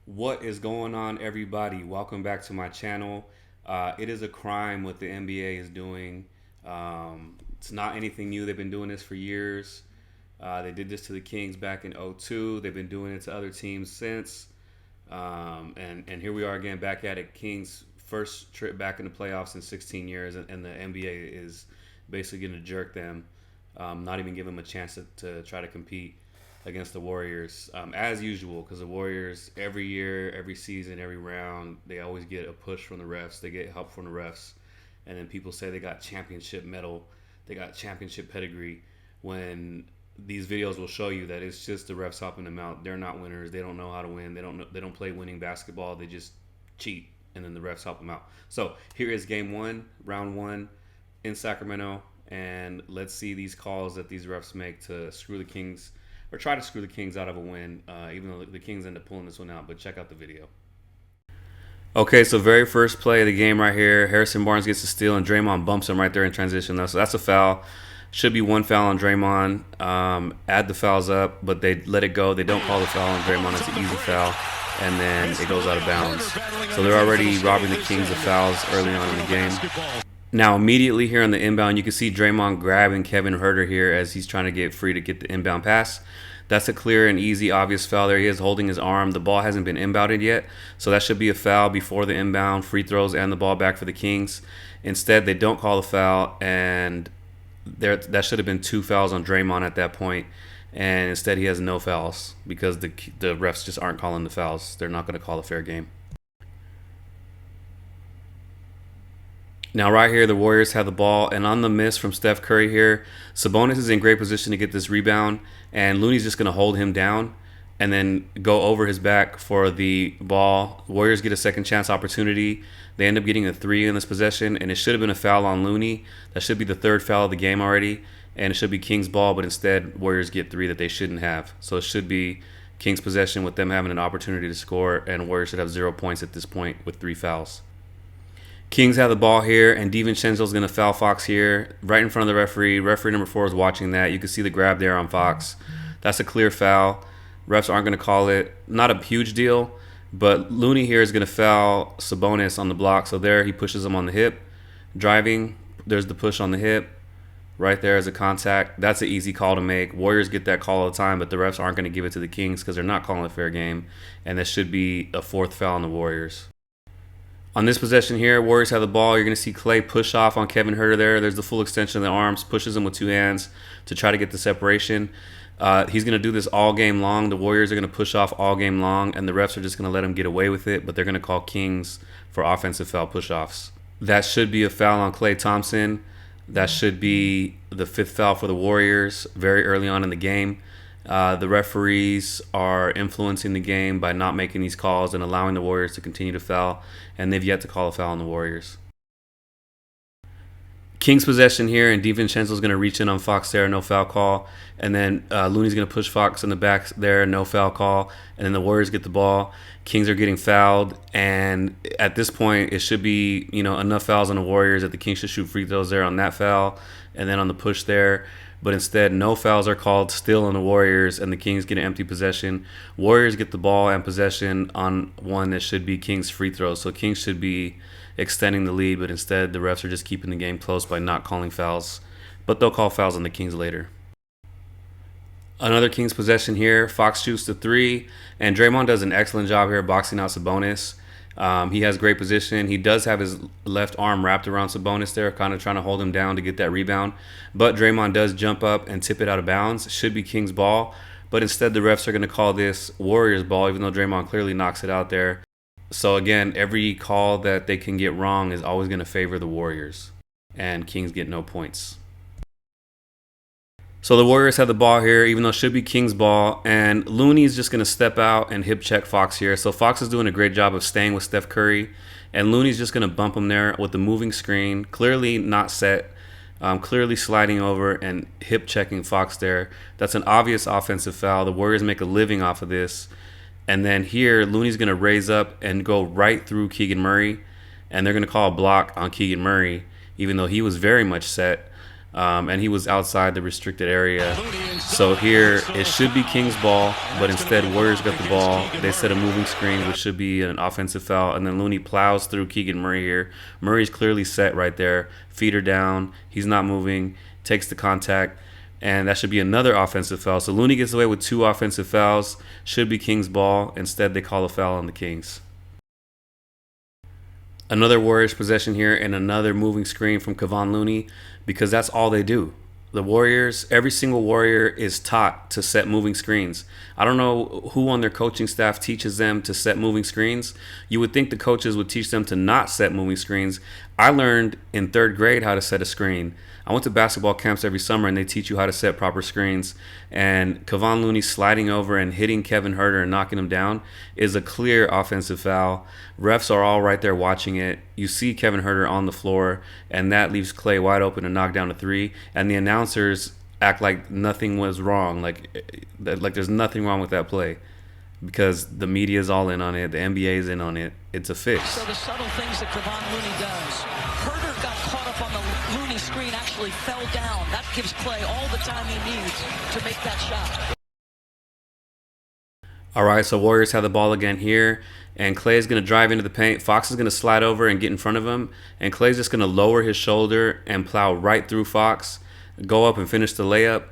What is going on, everybody? Welcome back to my channel. It is a crime what the NBA is doing. It's not anything new. They've been doing this for years. They did this to the Kings back in '02. They've been doing it to other teams since. And here we are again back at it. Kings' first trip back in the playoffs in 16 years, and the NBA is basically going to jerk them, not even give them a chance to try to compete against the Warriors, as usual, because the Warriors every year, every season, every round, they always get a push from the refs. They get help from the refs, and then people say they got championship medal, they got championship pedigree. When these videos will show you that it's just the refs helping them out. They're not winners. They don't know how to win. They don't play winning basketball. They just cheat, and then the refs help them out. So here is game one, round one, in Sacramento, and let's see these calls that these refs make to screw the Kings or try to screw the Kings out of a win, even though the Kings end up pulling this one out. But check out the video. Okay, so very first play of the game right here. Harrison Barnes gets a steal, and Draymond bumps him right there in transition. So that's a foul. Should be one foul on Draymond. Add the fouls up, but they let it go. They don't call the foul on Draymond. It's an easy foul, and then it goes out of bounds. So they're already robbing the Kings of fouls early on in the game. Now, immediately here on the inbound, you can see Draymond grabbing Kevin Huerter here as he's trying to get free to get the inbound pass. That's a clear and easy, obvious foul there. He is holding his arm. The ball hasn't been inbounded yet, so that should be a foul before the inbound, free throws, and the ball back for the Kings. Instead, they don't call the foul, and that should have been two fouls on Draymond at that point. And instead, he has no fouls because the refs just aren't calling the fouls. They're not going to call a fair game. Now right here, the Warriors have the ball, and on the miss from Steph Curry here, Sabonis is in great position to get this rebound, and Looney's just going to hold him down and then go over his back for the ball. Warriors get a second chance opportunity. They end up getting a three in this possession, and it should have been a foul on Looney. That should be the third foul of the game already, and it should be Kings ball, but instead Warriors get three that they shouldn't have. So it should be Kings possession with them having an opportunity to score, and Warriors should have 0 points at this point with three fouls. Kings have the ball here, and DiVincenzo's going to foul Fox here, right in front of the referee. Referee number 4 is watching that. You can see the grab there on Fox. That's a clear foul. Refs aren't going to call it. Not a huge deal, but Looney here is going to foul Sabonis on the block. So there, he pushes him on the hip. Driving, there's the push on the hip. Right there is a contact. That's an easy call to make. Warriors get that call all the time, but the refs aren't going to give it to the Kings because they're not calling a fair game. And this should be a fourth foul on the Warriors. On this possession here, Warriors have the ball. You're going to see Clay push off on Kevin Huerter there. There's the full extension of the arms, pushes him with two hands to try to get the separation. He's going to do this all game long. The Warriors are going to push off all game long, and the refs are just going to let him get away with it, but they're going to call Kings for offensive foul push-offs. That should be a foul on Klay Thompson. That should be the fifth foul for the Warriors very early on in the game. The referees are influencing the game by not making these calls and allowing the Warriors to continue to foul, and they've yet to call a foul on the Warriors. Kings possession here, and DiVincenzo's going to reach in on Fox there, no foul call. And then Looney's going to push Fox in the back there, no foul call. And then the Warriors get the ball. Kings are getting fouled, and at this point, it should be enough fouls on the Warriors that the Kings should shoot free throws there on that foul, and then on the push there. But instead, no fouls are called still on the Warriors, and the Kings get an empty possession. Warriors get the ball and possession on one that should be Kings free throws. So Kings should be extending the lead, but instead the refs are just keeping the game close by not calling fouls. But they'll call fouls on the Kings later. Another Kings possession here. Fox shoots the three, and Draymond does an excellent job here boxing out Sabonis. He has great position. He does have his left arm wrapped around Sabonis there, kind of trying to hold him down to get that rebound. But Draymond does jump up and tip it out of bounds. Should be Kings ball, but instead the refs are going to call this Warriors ball, even though Draymond clearly knocks it out there. So again, every call that they can get wrong is always going to favor the Warriors, and Kings get no points. So the Warriors have the ball here, even though it should be Kings ball, and Looney's just going to step out and hip check Fox here. So Fox is doing a great job of staying with Steph Curry, and Looney's just going to bump him there with the moving screen, clearly not set, clearly sliding over and hip checking Fox there. That's an obvious offensive foul. The Warriors make a living off of this. And then here, Looney's going to raise up and go right through Keegan Murray, and they're going to call a block on Keegan Murray, even though he was very much set. and he was outside the restricted area. So here it should be King's ball, but instead Warriors got the ball. They set a moving screen, which should be an offensive foul, and then Looney plows through Keegan Murray here. Murray's clearly set right there, feet are down, he's not moving, takes the contact, and that should be another offensive foul. So Looney gets away with 2 offensive fouls, should be King's ball. Instead they call a foul on the Kings. Another Warriors possession here and another moving screen from Kevon Looney, because that's all they do. The Warriors, every single Warrior is taught to set moving screens. I don't know who on their coaching staff teaches them to set moving screens. You would think the coaches would teach them to not set moving screens. I learned in 3rd grade how to set a screen. I went to basketball camps every summer and they teach you how to set proper screens. And Kevon Looney sliding over and hitting Kevin Huerter and knocking him down is a clear offensive foul. Refs are all right there watching it. You see Kevin Huerter on the floor, and that leaves Clay wide open to knock down a 3. And the announcers act like nothing was wrong, like there's nothing wrong with that play, because the media is all in on it, the NBA is in on it. It's a fix. So the subtle things that Kevon Looney does. Huerter got caught up on the Looney screen, actually fell down. That gives Clay all the time he needs to make that shot. All right, so Warriors have the ball again here, and Clay is going to drive into the paint. Fox is going to slide over and get in front of him, and Clay's just going to lower his shoulder and plow right through Fox, go up and finish the layup.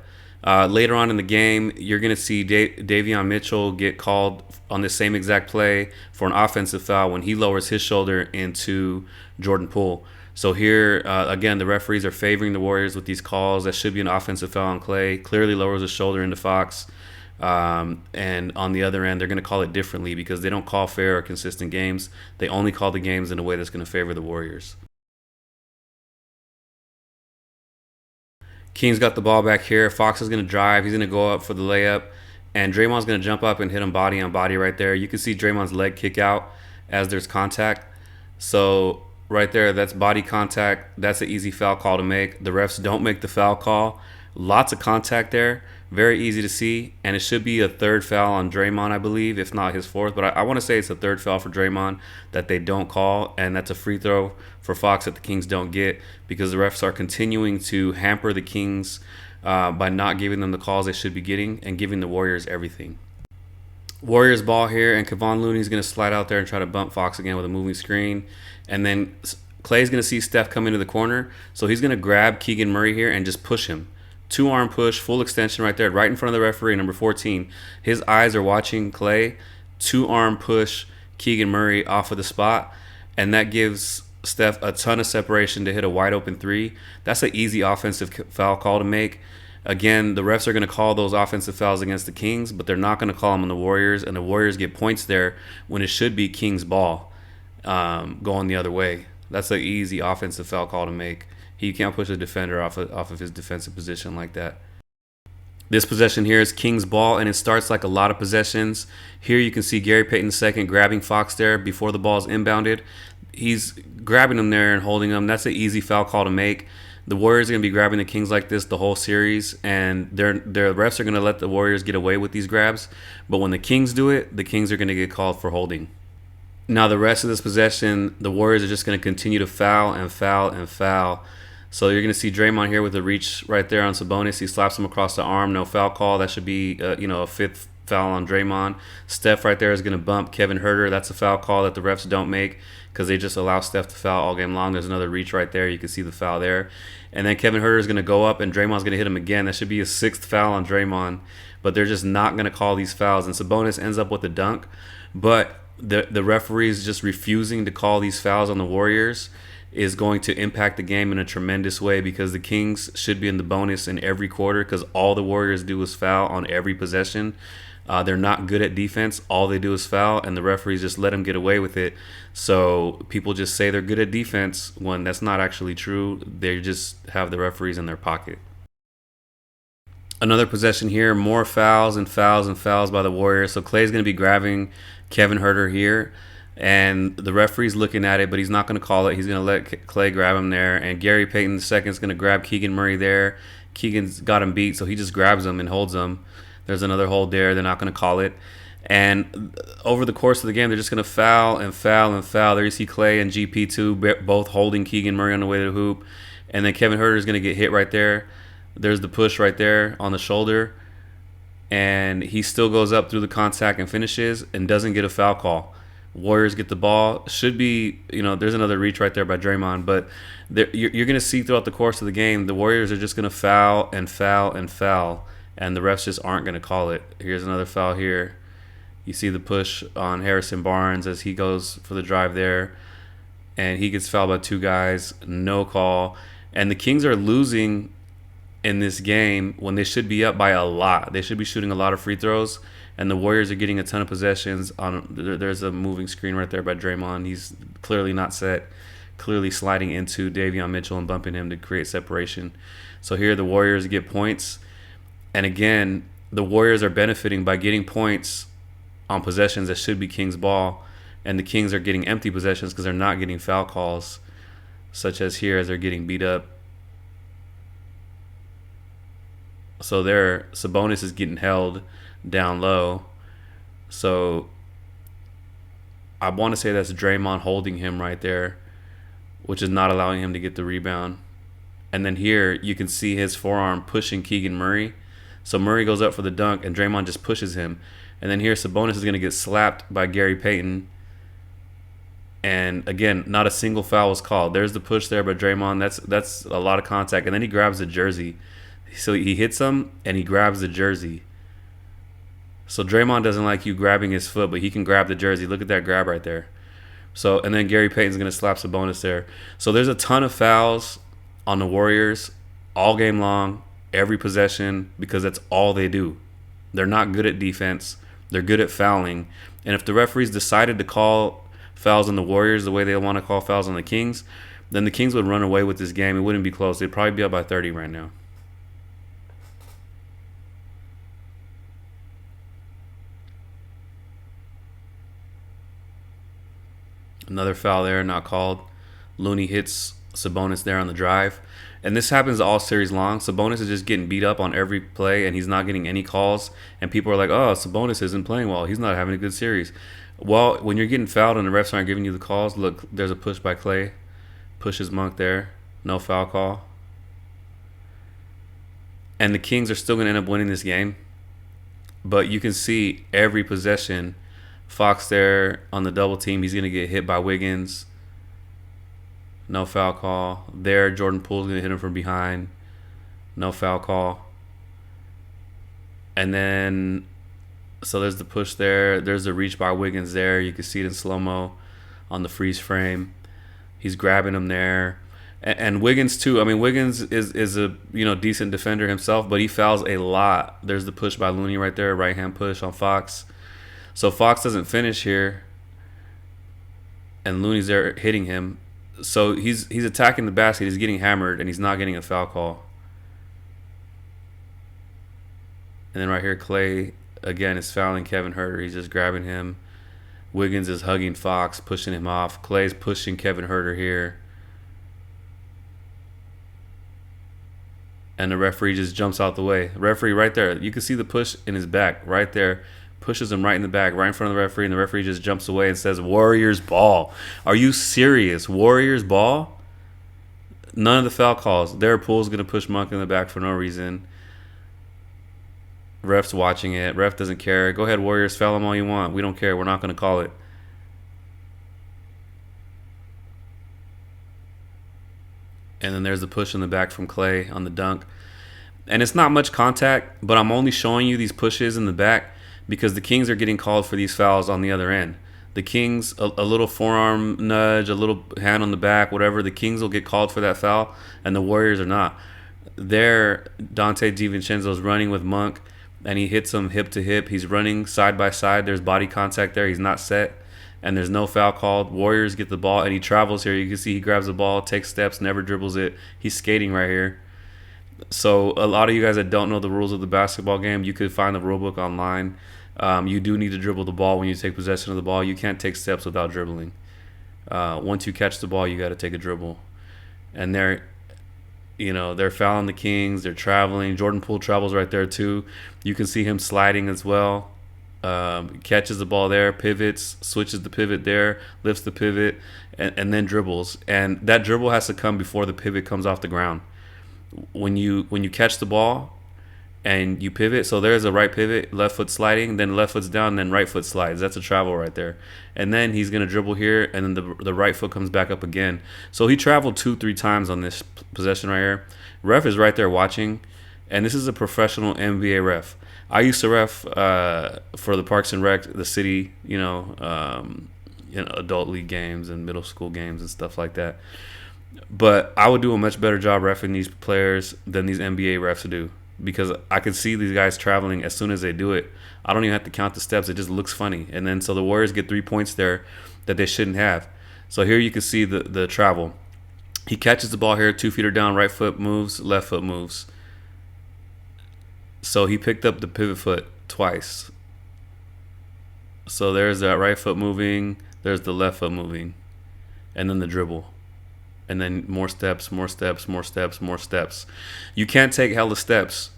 Later on in the game, you're going to see Davion Mitchell get called on the same exact play for an offensive foul when he lowers his shoulder into Jordan Poole. So here, again, the referees are favoring the Warriors with these calls. That should be an offensive foul on Clay. Clearly lowers his shoulder into Fox. And on the other end, they're going to call it differently because they don't call fair or consistent games. They only call the games in a way that's going to favor the Warriors. King's got the ball back here. Fox is going to drive. He's going to go up for the layup. And Draymond's going to jump up and hit him body on body right there. You can see Draymond's leg kick out as there's contact. So right there, that's body contact. That's an easy foul call to make. The refs don't make the foul call. Lots of contact there. Very easy to see. And it should be a 3rd foul on Draymond, I believe, if not his 4th. But I want to say it's a 3rd foul for Draymond that they don't call. And that's a free throw for Fox that the Kings don't get, because the refs are continuing to hamper the Kings by not giving them the calls they should be getting and giving the Warriors everything. Warriors ball here, and Kevon Looney's going to slide out there and try to bump Fox again with a moving screen. And then Clay's going to see Steph come into the corner, so he's going to grab Keegan Murray here and just push him. 2-arm push, full extension right there, right in front of the referee, number 14. His eyes are watching Clay. 2-arm push Keegan Murray off of the spot, and that gives Steph a ton of separation to hit a wide open 3. That's an easy offensive foul call to make. Again, the refs are going to call those offensive fouls against the Kings, but they're not going to call them on the Warriors, and the Warriors get points there when it should be King's ball going the other way. That's an easy offensive foul call to make. He can't push a defender off of his defensive position like that. This possession here is King's ball, and it starts like a lot of possessions. Here you can see Gary Payton II grabbing Fox there before the ball is inbounded. He's grabbing him there and holding him. That's an easy foul call to make. The Warriors are going to be grabbing the Kings like this the whole series, and their refs are going to let the Warriors get away with these grabs. But when the Kings do it, the Kings are going to get called for holding. Now the rest of this possession, the Warriors are just going to continue to foul and foul and foul. So you're going to see Draymond here with a reach right there on Sabonis. He slaps him across the arm. No foul call. That should be a 5th foul on Draymond. Steph right there is going to bump Kevin Huerter. That's a foul call that the refs don't make because they just allow Steph to foul all game long. There's another reach right there. You can see the foul there. And then Kevin Huerter is going to go up, and Draymond's going to hit him again. That should be a 6th foul on Draymond. But they're just not going to call these fouls. And Sabonis ends up with a dunk. But the referees just refusing to call these fouls on the Warriors is going to impact the game in a tremendous way, because the Kings should be in the bonus in every quarter because all the Warriors do is foul on every possession. They're not good at defense. All they do is foul, and the referees just let them get away with it. So people just say they're good at defense when that's not actually true. They just have the referees in their pocket. Another possession here, more fouls and fouls and fouls by the Warriors. So Clay's going to be grabbing Kevin Huerter here. And the referee's looking at it, but he's not going to call it. He's going to let Clay grab him there. And Gary Payton II is going to grab Keegan Murray there. Keegan's got him beat, so he just grabs him and holds him. There's another hold there. They're not going to call it. And over the course of the game, they're just going to foul and foul and foul. There you see Clay and GP2 both holding Keegan Murray on the way to the hoop. and then Kevin Herter is going to get hit right there. There's the push right there on the shoulder, and he still goes up through the contact and finishes and doesn't get a foul call. Warriors get the ball. Should be, there's another reach right there by Draymond, but you're going to see throughout the course of the game, the Warriors are just going to foul and foul and foul, and the refs just aren't going to call it. Here's another foul here. You see the push on Harrison Barnes as he goes for the drive there, and he gets fouled by two guys. No call. And the Kings are losing in this game when they should be up by a lot. They should be shooting a lot of free throws, and the Warriors are getting a ton of possessions. There's a moving screen right there by Draymond. He's clearly not set, clearly sliding into Davion Mitchell and bumping him to create separation. So here the Warriors get points, and again, the Warriors are benefiting by getting points on possessions that should be Kings ball, and the Kings are getting empty possessions because they're not getting foul calls, such as here as they're getting beat up. So there, Sabonis is getting held down low. So I want to say that's Draymond holding him right there, which is not allowing him to get the rebound. And then here you can see his forearm pushing Keegan Murray. So Murray goes up for the dunk, and Draymond just pushes him. And then here Sabonis is going to get slapped by Gary Payton. And again, not a single foul was called. There's the push there by Draymond. That's a lot of contact. And then he grabs the jersey. So he hits him, and he grabs the jersey. So Draymond doesn't like you grabbing his foot, but he can grab the jersey. Look at that grab right there. So, and then Gary Payton's going to slap Sabonis there. So there's a ton of fouls on the Warriors all game long, every possession, because that's all they do. They're not good at defense. They're good at fouling. And if the referees decided to call fouls on the Warriors the way they want to call fouls on the Kings, then the Kings would run away with this game. It wouldn't be close. They'd probably be up by 30 right now. Another foul there, not called. Looney hits Sabonis there on the drive. And this happens all series long. Sabonis is just getting beat up on every play, and he's not getting any calls. And people are like, oh, Sabonis isn't playing well. He's not having a good series. Well, when you're getting fouled and the refs aren't giving you the calls, look, there's a push by Clay. Pushes Monk there. No foul call. And the Kings are still going to end up winning this game. But you can see every possession, Fox there on the double team. He's going to get hit by Wiggins. No foul call. There, Jordan Poole's going to hit him from behind. No foul call. And then, so there's the push there. There's the reach by Wiggins there. You can see it in slow-mo on the freeze frame. He's grabbing him there. And Wiggins, too. I mean, Wiggins is a decent defender himself, but he fouls a lot. There's the push by Looney right there, right-hand push on Fox. So Fox doesn't finish here, and Looney's there hitting him. So he's attacking the basket. He's getting hammered, and he's not getting a foul call. And then right here, Clay, again, is fouling Kevin Herter. He's just grabbing him. Wiggins is hugging Fox, pushing him off. Clay's pushing Kevin Herter here. And the referee just jumps out the way. The referee right there. You can see the push in his back right there. Pushes him right in the back, right in front of the referee, and the referee just jumps away and says, Warriors ball. Are you serious? Warriors ball? None of the foul calls. Derek Poole's going to push Monk in the back for no reason. Ref's watching it. Ref doesn't care. Go ahead, Warriors. Foul them all you want. We don't care. We're not going to call it. And then there's the push in the back from Clay on the dunk. And it's not much contact, but I'm only showing you these pushes in the back because the Kings are getting called for these fouls on the other end. The Kings, a little forearm nudge, a little hand on the back, whatever, the Kings will get called for that foul, and the Warriors are not. There, Dante DiVincenzo's running with Monk, and he hits him hip to hip. He's running side by side. There's body contact there. He's not set, and there's no foul called. Warriors get the ball, and he travels here. You can see he grabs the ball, takes steps, never dribbles it. He's skating right here. So a lot of you guys that don't know the rules of the basketball game, you could find the rule book online. You do need to dribble the ball when you take possession of the ball. You can't take steps without dribbling. Once you catch the ball, you got to take a dribble. And they're fouling the Kings. They're traveling. Jordan Poole travels right there too. You can see him sliding as well. catches the ball there, pivots, switches the pivot there, lifts the pivot, and then dribbles. And that dribble has to come before the pivot comes off the ground. When you catch the ball and you pivot, so there's a right pivot, left foot sliding, then left foot's down, then right foot slides. That's a travel right there. And then he's gonna dribble here, and then the right foot comes back up again. So he traveled 2-3 times on this possession right here. Ref is right there watching, and this is a professional NBA ref. I used to ref for the Parks and Rec, the city, adult league games and middle school games and stuff like that. But I would do a much better job reffing these players than these NBA refs do, because I could see these guys traveling as soon as they do it. I don't even have to count the steps. It just looks funny. And then so the Warriors get 3 points there that they shouldn't have. So here you can see the travel. He catches the ball here, 2 feet are down, right foot moves, left foot moves. So he picked up the pivot foot twice. So there's that right foot moving, there's the left foot moving, and then the dribble. And then more steps, more steps, more steps, more steps. You can't take hella steps.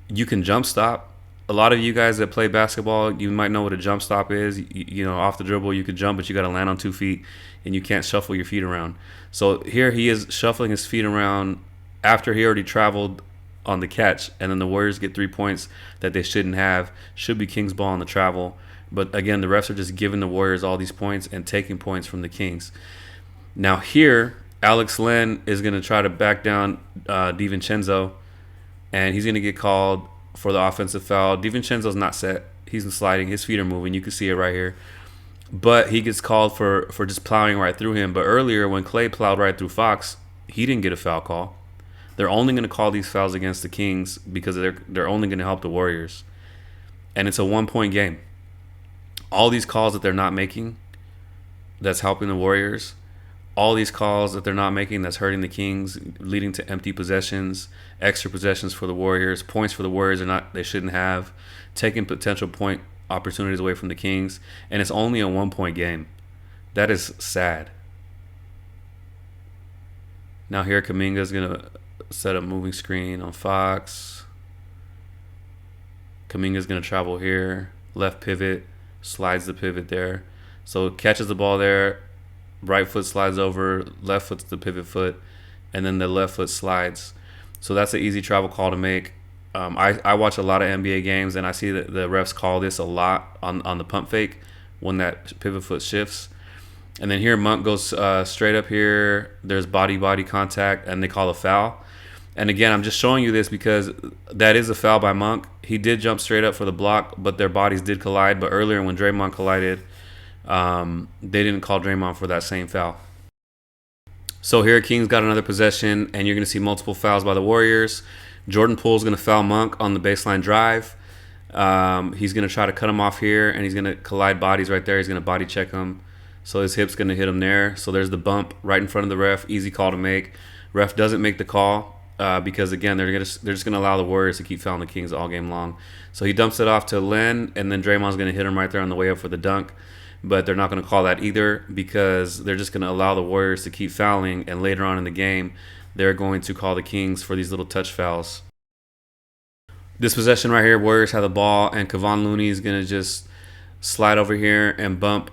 You can jump stop. A lot of you guys that play basketball, you might know what a jump stop is. Off the dribble, you could jump, but you got to land on 2 feet, and you can't shuffle your feet around. So here he is shuffling his feet around after he already traveled on the catch, and then the Warriors get 3 points that they shouldn't have. Should be Kings ball on the travel. But again, the refs are just giving the Warriors all these points and taking points from the Kings. Now here, Alex Len is going to try to back down DiVincenzo, and he's going to get called for the offensive foul. DiVincenzo's not set. He's sliding. His feet are moving. You can see it right here. But he gets called for just plowing right through him. But earlier, when Clay plowed right through Fox, he didn't get a foul call. They're only going to call these fouls against the Kings because they're only going to help the Warriors. And it's a 1-point game. All these calls that they're not making, that's helping the Warriors. All these calls that they're not making, that's hurting the Kings, leading to empty possessions, extra possessions for the Warriors, points for the Warriors they shouldn't have, taking potential point opportunities away from the Kings, and it's only a 1-point game. That is sad. Now here, Kuminga's gonna set a moving screen on Fox. Kuminga's gonna travel here, left pivot, slides the pivot there, so catches the ball there. Right foot slides over, left foot's the pivot foot, and then the left foot slides. So that's an easy travel call to make. I watch a lot of NBA games, and I see that the refs call this a lot on the pump fake when that pivot foot shifts. And then here, Monk goes straight up here. There's body contact, and they call a foul. And again, I'm just showing you this because that is a foul by Monk. He did jump straight up for the block, but their bodies did collide. But earlier when Draymond collided, they didn't call Draymond for that same foul. So here, Kings got another possession, and you're going to see multiple fouls by the Warriors. Jordan Poole's going to foul Monk on the baseline drive. He's going to try to cut him off here, and he's going to collide bodies right there. He's going to body check him. So his hip's going to hit him there. So there's the bump right in front of the ref. Easy call to make. Ref doesn't make the call because, again, they're just going to allow the Warriors to keep fouling the Kings all game long. So he dumps it off to Len, and then Draymond's going to hit him right there on the way up for the dunk. But they're not going to call that either because they're just going to allow the Warriors to keep fouling, and later on in the game, they're going to call the Kings for these little touch fouls. This possession right here, Warriors have the ball, and Kevon Looney is going to just slide over here and bump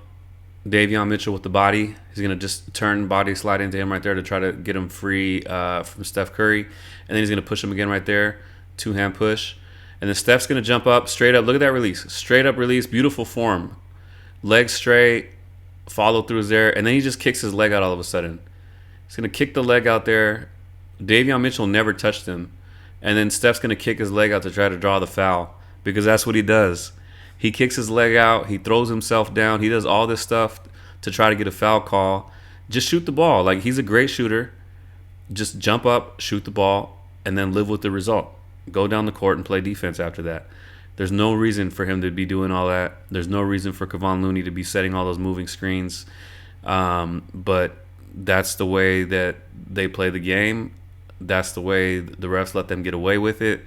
Davion Mitchell with the body. He's going to just turn body, slide into him right there to try to get him free from Steph Curry. And then he's going to push him again right there, 2-hand push. And then Steph's going to jump up, straight up. Look at that release. Straight up release, beautiful form. Leg straight, follow through is there, and then he just kicks his leg out all of a sudden. He's going to kick the leg out there. Davion Mitchell never touched him. And then Steph's going to kick his leg out to try to draw the foul because that's what he does. He kicks his leg out. He throws himself down. He does all this stuff to try to get a foul call. Just shoot the ball. Like, he's a great shooter. Just jump up, shoot the ball, and then live with the result. Go down the court and play defense after that. There's no reason for him to be doing all that. There's no reason for Kevon Looney to be setting all those moving screens. But that's the way that they play the game. That's the way the refs let them get away with it.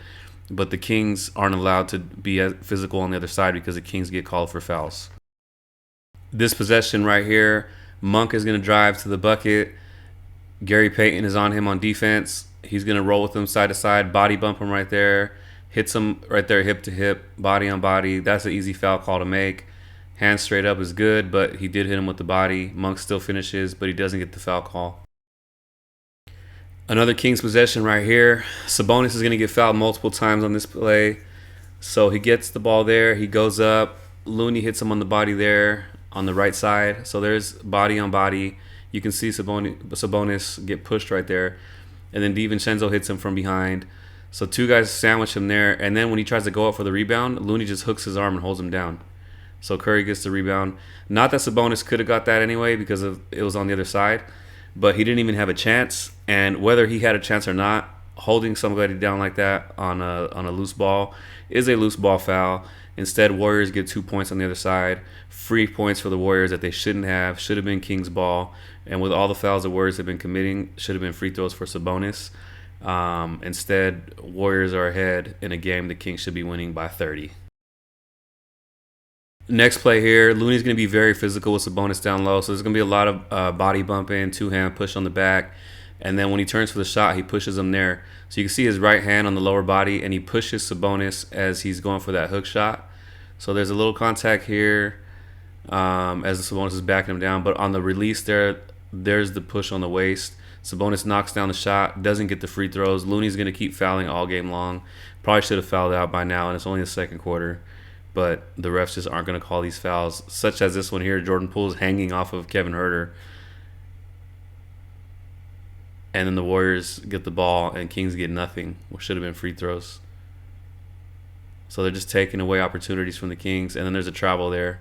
But the Kings aren't allowed to be as physical on the other side because the Kings get called for fouls. This possession right here, Monk is going to drive to the bucket. Gary Payton is on him on defense. He's going to roll with him side to side, body bump him right there. hits him right there, hip to hip, body on body. That's an easy foul call to make. Hands straight up is good, but he did hit him with the body. Monk still finishes, but he doesn't get the foul call. Another Kings possession right here. Sabonis is going to get fouled multiple times on this play. So he gets the ball there. He goes up. Looney hits him on the body there on the right side. So there's body on body. You can see Sabonis get pushed right there. And then DiVincenzo hits him from behind. So two guys sandwich him there. And then when he tries to go up for the rebound, Looney just hooks his arm and holds him down. So Curry gets the rebound. Not that Sabonis could have got that anyway because it was on the other side. But he didn't even have a chance. And whether he had a chance or not, holding somebody down like that on a loose ball is a loose ball foul. Instead, Warriors get 2 points on the other side. Free points for the Warriors that they shouldn't have. Should have been Kings ball. And with all the fouls the Warriors have been committing, should have been free throws for Sabonis. Instead, Warriors are ahead in a game the Kings should be winning by 30. Next play here, Looney's going to be very physical with Sabonis down low. So there's going to be a lot of body bumping, two-hand push on the back. And then when he turns for the shot, he pushes him there. So you can see his right hand on the lower body, and he pushes Sabonis as he's going for that hook shot. So there's a little contact here as Sabonis is backing him down. But on the release there's the push on the waist. Sabonis knocks down the shot, doesn't get the free throws. Looney's going to keep fouling all game long. Probably should have fouled out by now, and it's only the second quarter. But the refs just aren't going to call these fouls, such as this one here. Jordan Poole's hanging off of Kevin Huerter. And then the Warriors get the ball, and Kings get nothing, which should have been free throws. So they're just taking away opportunities from the Kings. And then there's a travel there.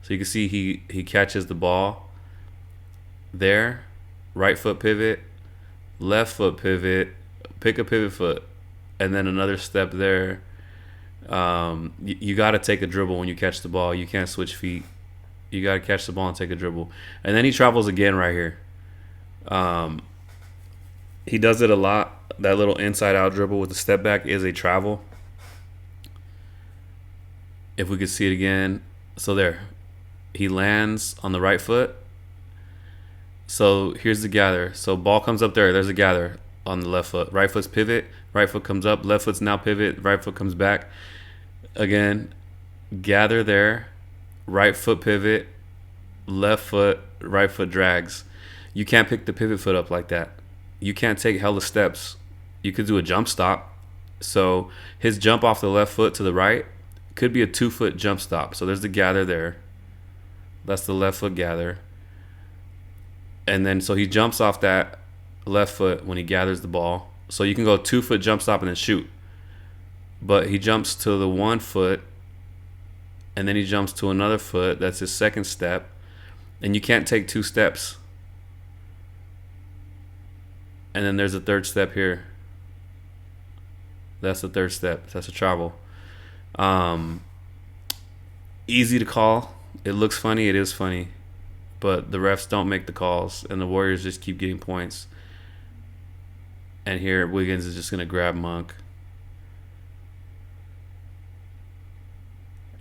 So you can see he catches the ball there. Right foot pivot, left foot pivot, pick a pivot foot, and then another step there. You got to take a dribble when you catch the ball. You can't switch feet. You got to catch the ball and take a dribble. And then he travels again right here. He does it a lot. That little inside-out dribble with the step back is a travel. If we could see it again. So there. He lands on the right foot. So here's the gather. So ball comes up there. There's a gather on the left foot. Right foot's pivot. Right foot comes up. Left foot's now pivot. Right foot comes back. Again, gather there. Right foot pivot. Left foot. Right foot drags. You can't pick the pivot foot up like that. You can't take hella steps. You could do a jump stop. So his jump off the left foot to the right could be a 2-foot jump stop. So there's the gather there. That's the left foot gather. And then so he jumps off that left foot when he gathers the ball. So you can go 2-foot jump stop and then shoot. But he jumps to the 1 foot, and then he jumps to another foot. That's his second step. And you can't take 2 steps. And then there's a third step here. That's the third step. That's a travel. Easy to call. It looks funny. It is funny. But the refs don't make the calls, and the Warriors just keep getting points. And here, Wiggins is just going to grab Monk.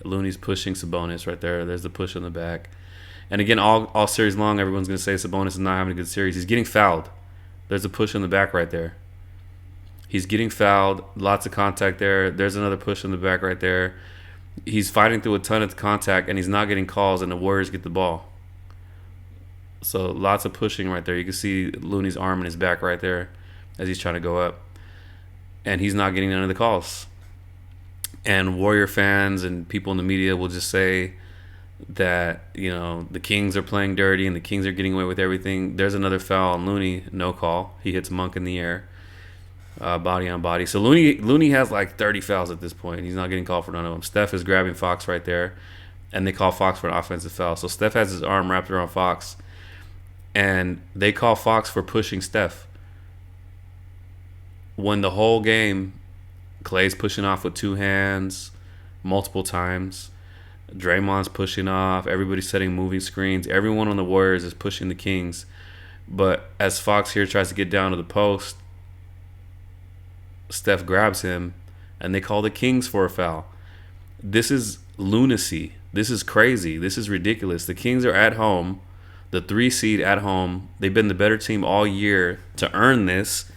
Looney's pushing Sabonis right there. There's the push on the back. And again, all series long, everyone's going to say Sabonis is not having a good series. He's getting fouled. There's a push in the back right there. He's getting fouled. Lots of contact there. There's another push in the back right there. He's fighting through a ton of contact, and he's not getting calls, and the Warriors get the ball. So lots of pushing right there. You can see Looney's arm and his back right there as he's trying to go up. And he's not getting none of the calls. And Warrior fans and people in the media will just say that, you know, the Kings are playing dirty and the Kings are getting away with everything. There's another foul on Looney, no call. He hits Monk in the air, body on body. So Looney has like 30 fouls at this point. He's not getting called for none of them. Steph is grabbing Fox right there, and they call Fox for an offensive foul. So Steph has his arm wrapped around Fox, and they call Fox for pushing Steph. When the whole game, Clay's pushing off with 2 hands multiple times. Draymond's pushing off. Everybody's setting moving screens. Everyone on the Warriors is pushing the Kings. But as Fox here tries to get down to the post, Steph grabs him, and they call the Kings for a foul. This is lunacy. This is crazy. This is ridiculous. The Kings are at home, the 3 seed at home. They've been the better team all year to earn this.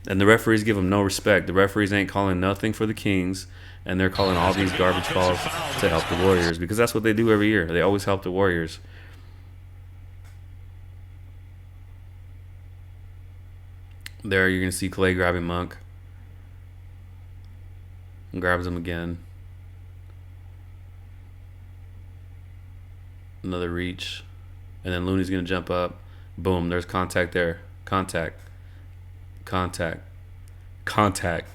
And the referees give them no respect. The referees ain't calling nothing for the Kings, and they're calling all these garbage calls to help the Warriors, because that's what they do every year. They always help the Warriors. There you're going to see Clay grabbing Monk. And grabs him again. Another reach. And then Looney's going to jump up. Boom, there's contact there. Contact. Contact. Contact.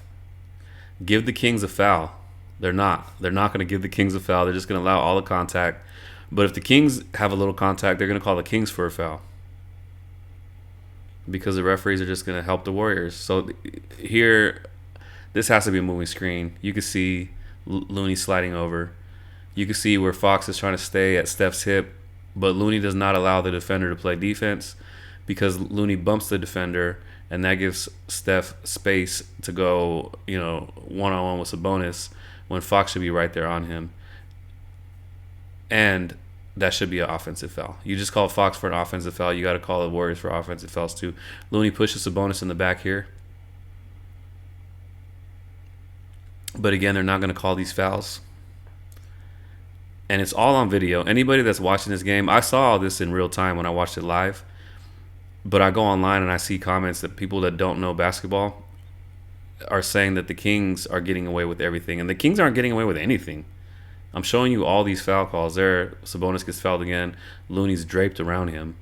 Give the Kings a foul. They're not. They're not going to give the Kings a foul. They're just going to allow all the contact. But if the Kings have a little contact, they're going to call the Kings for a foul, because the referees are just going to help the Warriors. So here, this has to be a moving screen. You can see Looney sliding over. You can see where Fox is trying to stay at Steph's hip, but Looney does not allow the defender to play defense, because Looney bumps the defender, and that gives Steph space to go, one-on-one with Sabonis, when Fox should be right there on him. And that should be an offensive foul. You just call Fox for an offensive foul. You got to call the Warriors for offensive fouls too. Looney pushes Sabonis in the back here. But again, they're not going to call these fouls. And it's all on video. Anybody that's watching this game, I saw all this in real time when I watched it live. But I go online and I see comments that people that don't know basketball are saying that the Kings are getting away with everything. And the Kings aren't getting away with anything. I'm showing you all these foul calls. There, Sabonis gets fouled again. Looney's draped around him.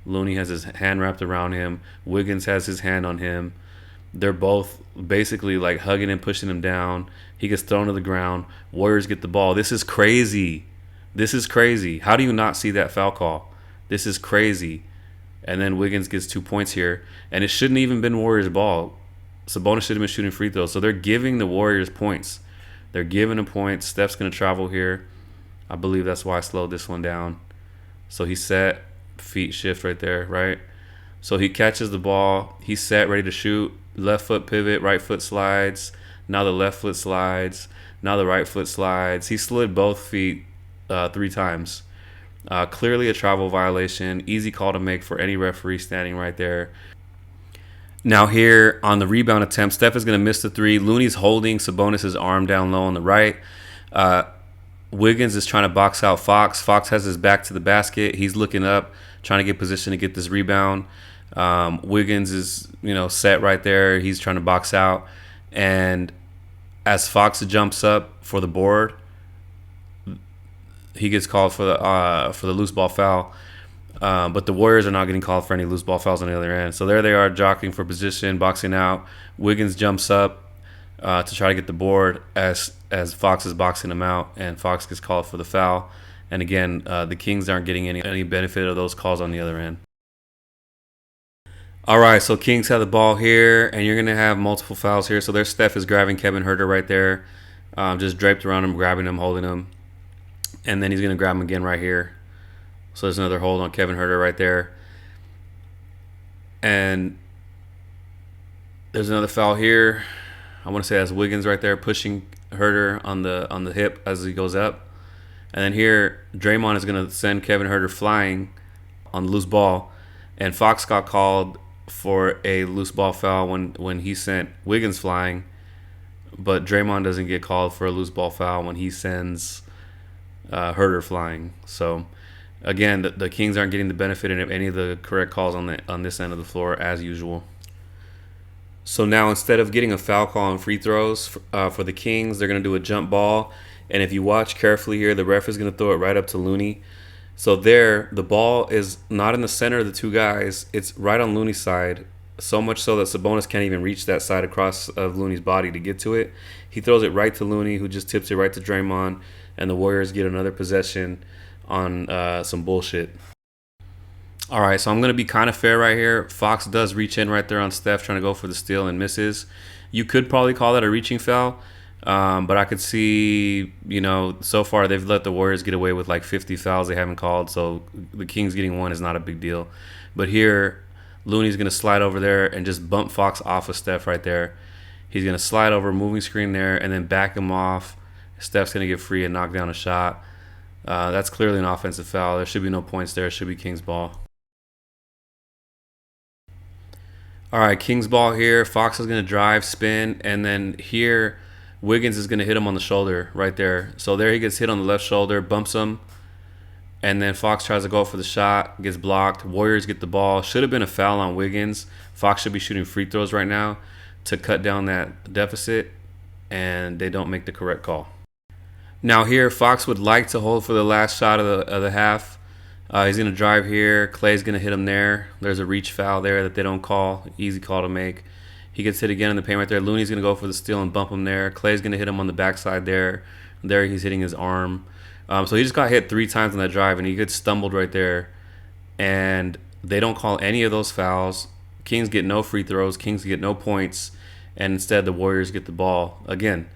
Looney has his hand wrapped around him. Wiggins has his hand on him. They're both basically like hugging and pushing him down. He gets thrown to the ground. Warriors get the ball. This is crazy. This is crazy. How do you not see that foul call? This is crazy. And then Wiggins gets 2 points here. And it shouldn't even been Warriors' ball. Sabonis should have been shooting free throws. So they're giving the Warriors points. They're giving him points. Steph's going to travel here. I believe that's why I slowed this one down. So he's set. Feet shift right there, right? So he catches the ball. He's set, ready to shoot. Left foot pivot, right foot slides. Now the left foot slides. Now the right foot slides. He slid both feet 3 times. Clearly a travel violation. Easy call to make for any referee standing right there. Now here on the rebound attempt, Steph is going to miss the 3. Looney's holding Sabonis' arm down low on the right. Wiggins is trying to box out Fox. Fox has his back to the basket. He's looking up, trying to get position to get this rebound. Wiggins is, set right there. He's trying to box out. And as Fox jumps up for the board, he gets called for the loose ball foul. But the Warriors are not getting called for any loose ball fouls on the other end. So there they are, jockeying for position, boxing out. Wiggins jumps up to try to get the board as Fox is boxing him out, and Fox gets called for the foul. And again, the Kings aren't getting any benefit of those calls on the other end. All right, so Kings have the ball here, and you're going to have multiple fouls here. So there's Steph is grabbing Kevin Huerter right there, just draped around him, grabbing him, holding him. And then he's going to grab him again right here. So there's another hold on Kevin Huerter right there. And there's another foul here. I want to say that's Wiggins right there pushing Huerter on the hip as he goes up. And then here, Draymond is going to send Kevin Huerter flying on the loose ball. And Fox got called for a loose ball foul when he sent Wiggins flying. But Draymond doesn't get called for a loose ball foul when he sends Huerter flying. So again, the Kings aren't getting the benefit of any of the correct calls on this end of the floor as usual. So now instead of getting a foul call on free throws for the Kings, they're going to do a jump ball. And if you watch carefully here, the ref is going to throw it right up to Looney. So there, the ball is not in the center of the 2 guys. It's right on Looney's side, so much so that Sabonis can't even reach that side across of Looney's body to get to it. He throws it right to Looney, who just tips it right to Draymond, and the Warriors get another possession on some bullshit. All right, so I'm going to be kind of fair right here. Fox does reach in right there on Steph, trying to go for the steal and misses. You could probably call that a reaching foul, but I could see, so far they've let the Warriors get away with like 50 fouls they haven't called, so the Kings getting 1 is not a big deal. But here, Looney's going to slide over there and just bump Fox off of Steph right there. He's going to slide over, moving screen there, and then back him off. Steph's going to get free and knock down a shot. That's clearly an offensive foul. There should be no points there. It should be Kings ball. All right, King's ball here. Fox is going to drive, spin, and then here Wiggins is going to hit him on the shoulder right there. So there he gets hit on the left shoulder, bumps him, and then Fox tries to go for the shot, gets blocked. Warriors get the ball. Should have been a foul on Wiggins. Fox should be shooting free throws right now to cut down that deficit, and they don't make the correct call. Now here, Fox would like to hold for the last shot of the half. He's going to drive here. Clay's going to hit him there. There's a reach foul there that they don't call. Easy call to make. He gets hit again in the paint right there. Looney's going to go for the steal and bump him there. Clay's going to hit him on the backside there. There he's hitting his arm. So he just got hit 3 times on that drive, and he gets stumbled right there. And they don't call any of those fouls. Kings get no free throws. Kings get no points. And instead, the Warriors get the ball again.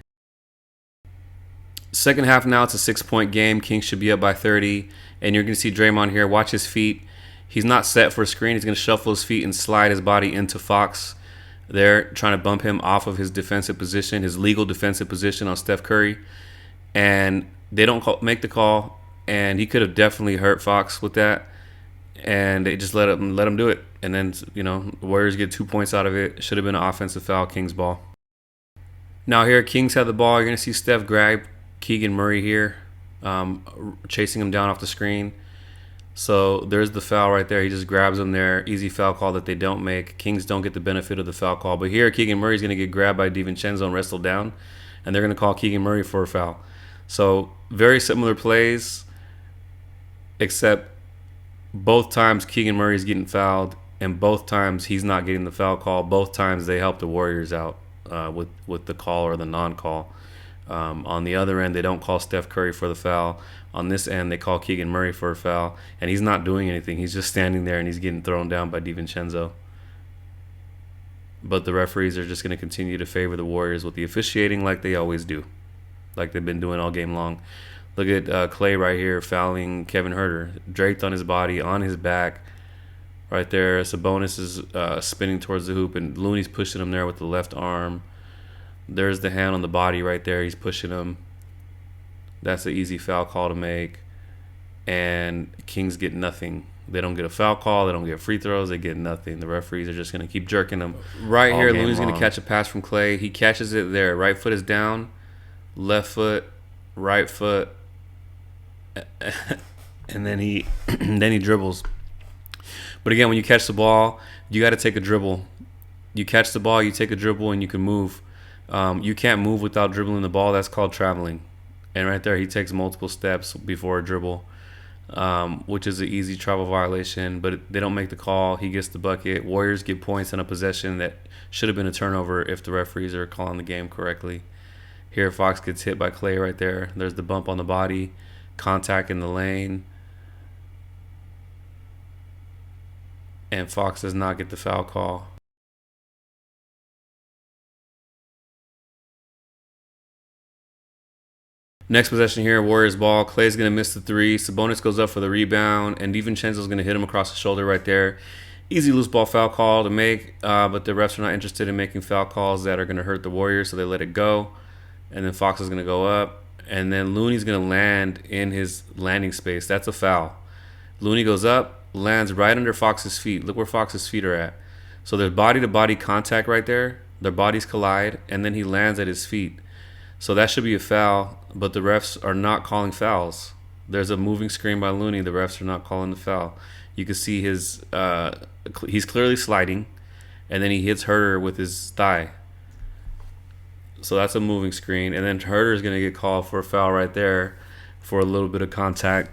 Second half now, it's a 6-point game. Kings should be up by 30. And you're going to see Draymond here. Watch his feet. He's not set for a screen. He's going to shuffle his feet and slide his body into Fox. They're trying to bump him off of his defensive position, his legal defensive position on Steph Curry. And they don't make the call. And he could have definitely hurt Fox with that. And they just let him do it. And then, the Warriors get 2 points out of it. It should have been an offensive foul, Kings ball. Now here, Kings have the ball. You're going to see Steph grab Keegan Murray here, chasing him down off the screen. So there's the foul right there. He just grabs him there. Easy foul call that they don't make. Kings don't get the benefit of the foul call. But here, Keegan Murray's going to get grabbed by DiVincenzo and wrestled down. And they're going to call Keegan Murray for a foul. So very similar plays, except both times Keegan Murray's getting fouled, and both times he's not getting the foul call. Both times they help the Warriors out with the call or the non-call. On the other end, they don't call Steph Curry for the foul. On this end, they call Keegan Murray for a foul, and he's not doing anything. He's just standing there, and he's getting thrown down by DiVincenzo. But the referees are just going to continue to favor the Warriors with the officiating like they always do, like they've been doing all game long. Look at Clay right here fouling Kevin Huerter, draped on his body, on his back. Right there, Sabonis is spinning towards the hoop, and Looney's pushing him there with the left arm. There's the hand on the body right there. He's pushing him. That's an easy foul call to make. And Kings get nothing. They don't get a foul call. They don't get free throws. They get nothing. The referees are just going to keep jerking them. Right here, Looney's going to catch a pass from Clay. He catches it there. Right foot is down. Left foot. Right foot. And then he dribbles. But again, when you catch the ball, you got to take a dribble. You catch the ball, you take a dribble, and you can move. You can't move without dribbling the ball. That's called traveling. And right there, he takes multiple steps before a dribble, which is an easy travel violation. But they don't make the call. He gets the bucket. Warriors get points on a possession that should have been a turnover if the referees are calling the game correctly. Here, Fox gets hit by Clay right there. There's the bump on the body, contact in the lane. And Fox does not get the foul call. Next possession here, Warriors ball. Clay's going to miss the 3. Sabonis goes up for the rebound, and DiVincenzo's going to hit him across the shoulder right there. Easy loose ball foul call to make, but the refs are not interested in making foul calls that are going to hurt the Warriors, so they let it go. And then Fox is going to go up, and then Looney's going to land in his landing space. That's a foul. Looney goes up, lands right under Fox's feet. Look where Fox's feet are at. So there's body-to-body contact right there. Their bodies collide, and then he lands at his feet. So that should be a foul, but the refs are not calling fouls. There's a moving screen by Looney. The refs are not calling the foul. You can see he's clearly sliding, and then he hits Huerter with his thigh. So that's a moving screen. And then Huerter is going to get called for a foul right there for a little bit of contact.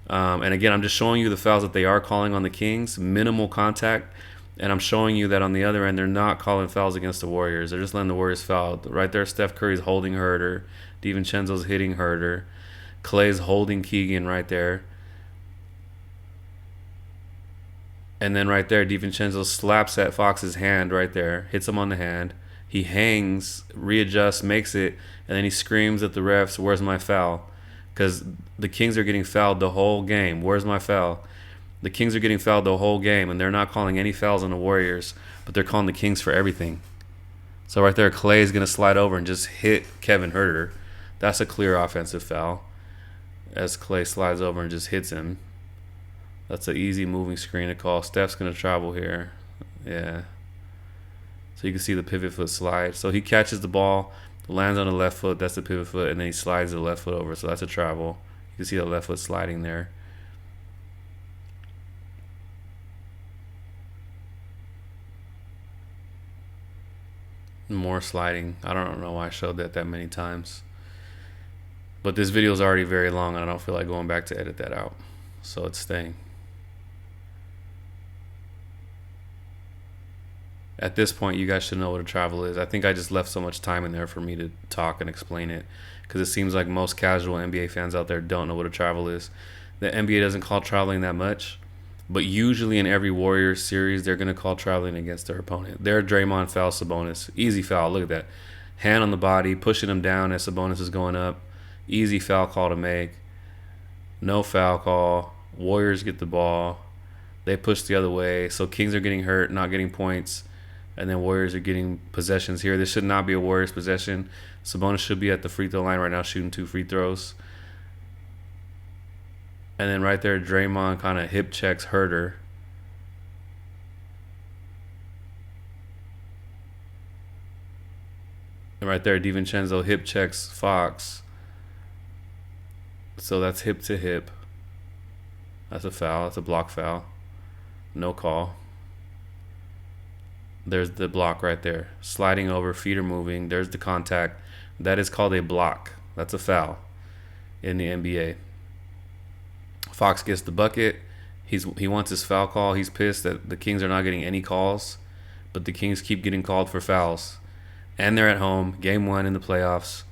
And again, I'm just showing you the fouls that they are calling on the Kings. Minimal contact. And I'm showing you that on the other end, they're not calling fouls against the Warriors. They're just letting the Warriors foul. Right there, Steph Curry's holding Huerter. DiVincenzo's hitting Huerter. Clay's holding Keegan right there. And then right there, DiVincenzo slaps at Fox's hand right there. Hits him on the hand. He hangs, readjusts, makes it, and then he screams at the refs, "Where's my foul?" Because the Kings are getting fouled the whole game. Where's my foul? The Kings are getting fouled the whole game, and they're not calling any fouls on the Warriors, but they're calling the Kings for everything. So right there, Clay is going to slide over and just hit Kevin Huerter. That's a clear offensive foul as Clay slides over and just hits him. That's an easy moving screen to call. Steph's going to travel here. Yeah. So you can see the pivot foot slide. So he catches the ball, lands on the left foot, that's the pivot foot, and then he slides the left foot over. So that's a travel. You can see the left foot sliding there. More sliding. I don't know why I showed that many times. But this video is already very long and I don't feel like going back to edit that out. So it's staying. At this point, you guys should know what a travel is. I think I just left so much time in there for me to talk and explain it, because it seems like most casual NBA fans out there don't know what a travel is. The NBA doesn't call traveling that much, but usually in every Warriors series, they're going to call traveling against their opponent. Their Draymond foul Sabonis. Easy foul. Look at that. Hand on the body, pushing him down as Sabonis is going up. Easy foul call to make. No foul call. Warriors get the ball. They push the other way. So Kings are getting hurt, not getting points. And then Warriors are getting possessions here. This should not be a Warriors possession. Sabonis should be at the free throw line right now shooting 2 free throws. And then right there, Draymond kind of hip checks Herter. And right there, DiVincenzo hip checks Fox. So that's hip to hip. That's a foul. That's a block foul. No call. There's the block right there. Sliding over, feet are moving. There's the contact. That is called a block. That's a foul in the NBA. Fox gets the bucket. He wants his foul call. He's pissed that the Kings are not getting any calls, but the Kings keep getting called for fouls. And they're at home. Game 1 in the playoffs.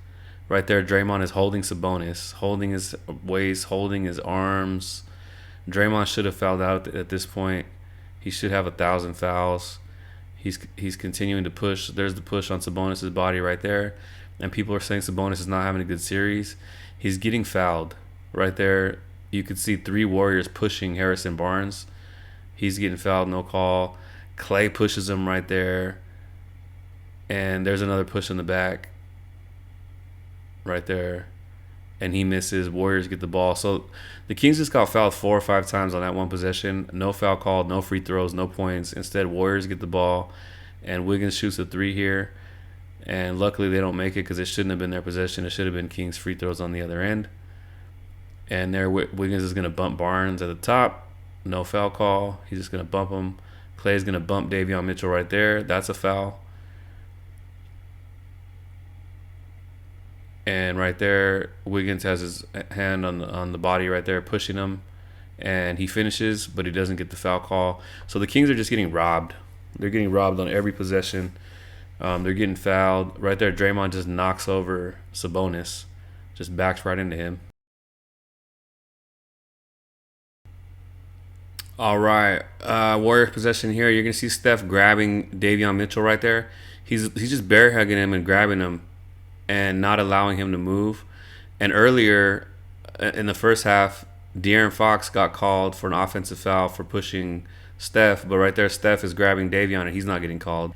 Right there, Draymond is holding Sabonis, holding his waist, holding his arms. Draymond should have fouled out at this point. He should have 1,000 fouls. He's continuing to push. There's the push on Sabonis' body right there. And people are saying Sabonis is not having a good series. He's getting fouled. Right there, you could see 3 Warriors pushing Harrison Barnes. He's getting fouled, no call. Clay pushes him right there. And there's another push in the back. Right there. And he misses. Warriors get the ball. So the Kings just got fouled 4 or 5 times on that one possession. No foul called, no free throws, no points. Instead, Warriors get the ball, and Wiggins shoots a 3 here. And luckily they don't make it because it shouldn't have been their possession. It should have been Kings free throws on the other end. And there Wiggins is going to bump Barnes at the top. No foul call. He's just going to bump him. Clay's going to bump Davion Mitchell right there. That's a foul. And right there, Wiggins has his hand on the body right there, pushing him. And he finishes, but he doesn't get the foul call. So the Kings are just getting robbed. They're getting robbed on every possession. They're getting fouled. Right there, Draymond just knocks over Sabonis. Just backs right into him. All right, Warriors possession here. You're going to see Steph grabbing Davion Mitchell right there. He's just bear hugging him and grabbing him and not allowing him to move. And earlier in the first half, De'Aaron Fox got called for an offensive foul for pushing Steph, but right there Steph is grabbing Davion and he's not getting called.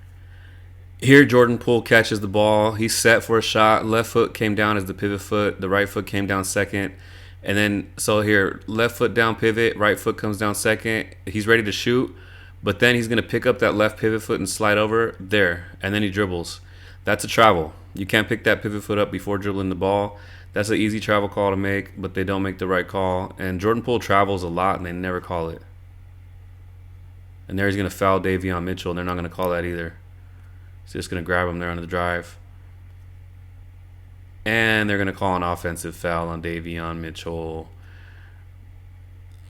Here Jordan Poole catches the ball. He's set for a shot. Left foot came down as the pivot foot. The right foot came down second. And then, so here, left foot down pivot, right foot comes down second. He's ready to shoot, but then he's going to pick up that left pivot foot and slide over there, and then he dribbles. That's a travel. You can't pick that pivot foot up before dribbling the ball. That's an easy travel call to make, but they don't make the right call. And Jordan Poole travels a lot, and they never call it. And there he's going to foul Davion Mitchell, and they're not going to call that either. He's just going to grab him there on the drive. And they're going to call an offensive foul on Davion Mitchell.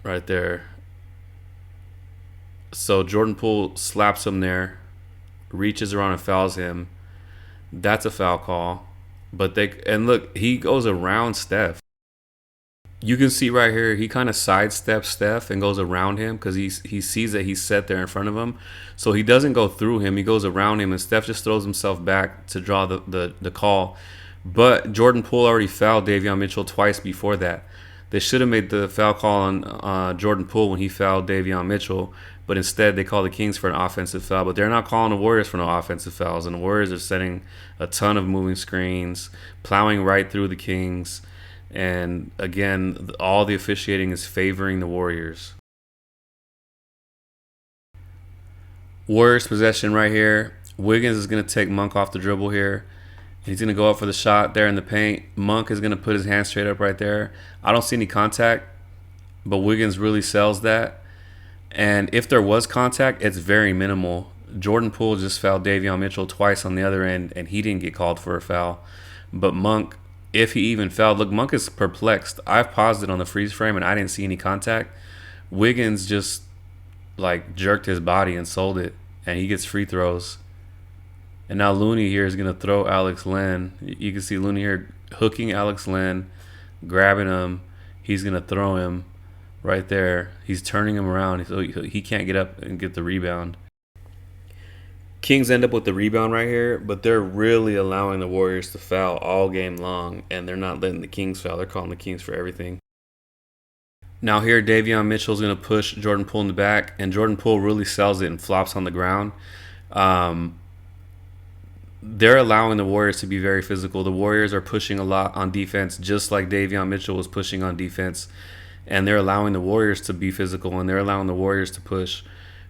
Right there. So Jordan Poole slaps him there, reaches around and fouls him. That's a foul call. And look, he goes around Steph. You can see right here, he kind of sidesteps Steph and goes around him because he sees that he's set there in front of him. So he doesn't go through him. He goes around him, and Steph just throws himself back to draw the call. But Jordan Poole already fouled Davion Mitchell twice before that. They should have made the foul call on Jordan Poole when he fouled Davion Mitchell, but instead they call the Kings for an offensive foul. But they're not calling the Warriors for no offensive fouls, and the Warriors are setting a ton of moving screens, plowing right through the Kings. And again, all the officiating is favoring the Warriors. Warriors possession right here. Wiggins is going to take Monk off the dribble here. He's going to go up for the shot there in the paint. Monk is going to put his hand straight up right there. I don't see any contact, but Wiggins really sells that. And if there was contact, it's very minimal. Jordan Poole just fouled Davion Mitchell twice on the other end, and he didn't get called for a foul. But Monk, if he even fouled, look, Monk is perplexed. I've paused it on the freeze frame, and I didn't see any contact. Wiggins just, like, jerked his body and sold it, and he gets free throws. And now Looney here is going to throw Alex Len. You can see Looney here hooking Alex Len, grabbing him. He's going to throw him right there. He's turning him around so he can't get up and get the rebound. Kings end up with the rebound right here, but they're really allowing the Warriors to foul all game long, and they're not letting the Kings foul. They're calling the Kings for everything. Now here, Davion Mitchell's going to push Jordan Poole in the back, and Jordan Poole really sells it and flops on the ground. They're allowing the Warriors to be very physical. The Warriors are pushing a lot on defense, just like Davion Mitchell was pushing on defense. And they're allowing the Warriors to be physical, and they're allowing the Warriors to push.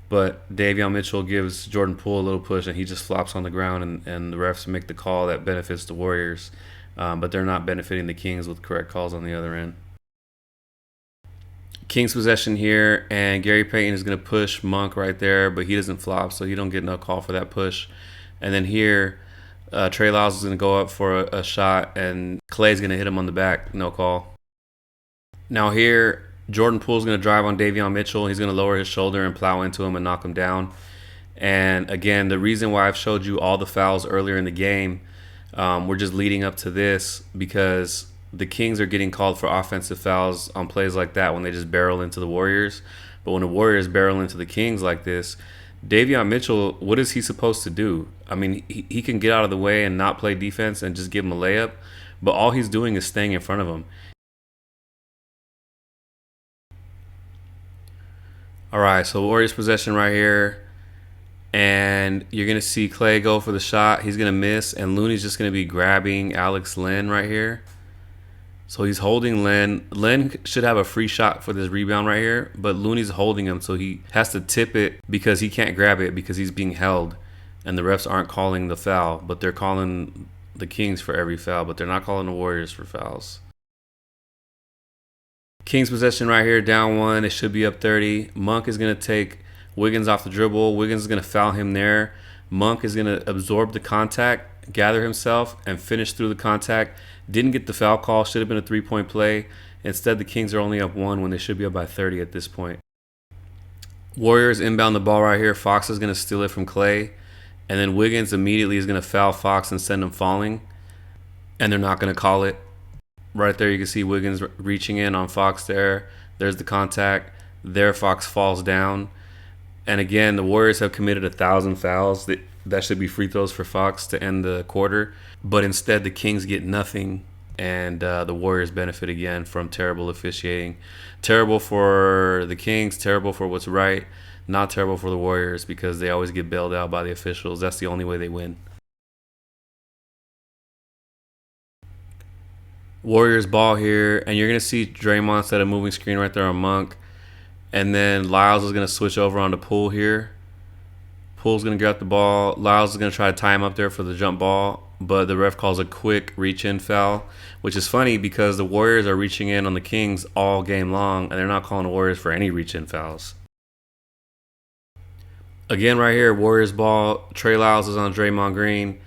But Davion Mitchell gives Jordan Poole a little push, and he just flops on the ground, and the refs make the call that benefits the Warriors. But they're not benefiting the Kings with correct calls on the other end. Kings possession here, and Gary Payton is going to push Monk right there, but he doesn't flop, so he don't get no call for that push. And then here, Trey Lyles is going to go up for a shot, and Clay's going to hit him on the back. No call. Now here, Jordan Poole's going to drive on Davion Mitchell. He's going to lower his shoulder and plow into him and knock him down. And again, the reason why I've showed you all the fouls earlier in the game, we're just leading up to this because the Kings are getting called for offensive fouls on plays like that when they just barrel into the Warriors. But when the Warriors barrel into the Kings like this, Davion Mitchell, what is he supposed to do? I mean, he can get out of the way and not play defense and just give him a layup, but all he's doing is staying in front of him. All right, so Warriors possession right here, and you're going to see Clay go for the shot. He's going to miss, and Looney's just going to be grabbing Alex Len right here. So he's holding Len. Len should have a free shot for this rebound right here, but Looney's holding him, so he has to tip it because he can't grab it because he's being held, and the refs aren't calling the foul, but they're calling the Kings for every foul, but they're not calling the Warriors for fouls. Kings possession right here, down one. It should be up 30. Monk is going to take Wiggins off the dribble. Wiggins is going to foul him there. Monk is going to absorb the contact, gather himself, and finish through the contact. Didn't get the foul call. Should have been a three-point play. Instead, the Kings are only up one when they should be up by 30 at this point. Warriors inbound the ball right here. Fox is going to steal it from Clay. And then Wiggins immediately is going to foul Fox and send him falling. And they're not going to call it. Right there, you can see Wiggins reaching in on Fox there. There's the contact. There, Fox falls down. And again, the Warriors have committed 1,000 fouls. That should be free throws for Fox to end the quarter. But instead, the Kings get nothing. And the Warriors benefit again from terrible officiating. Terrible for the Kings, terrible for what's right. Not terrible for the Warriors because they always get bailed out by the officials. That's the only way they win. Warriors ball here, and you're going to see Draymond set a moving screen right there on Monk. And then Lyles is going to switch over onto Poole here. Poole's going to grab the ball. Lyles is going to try to tie him up there for the jump ball, but the ref calls a quick reach-in foul, which is funny because the Warriors are reaching in on the Kings all game long, and they're not calling the Warriors for any reach-in fouls. Again, right here, Warriors ball. Trey Lyles is on Draymond Green.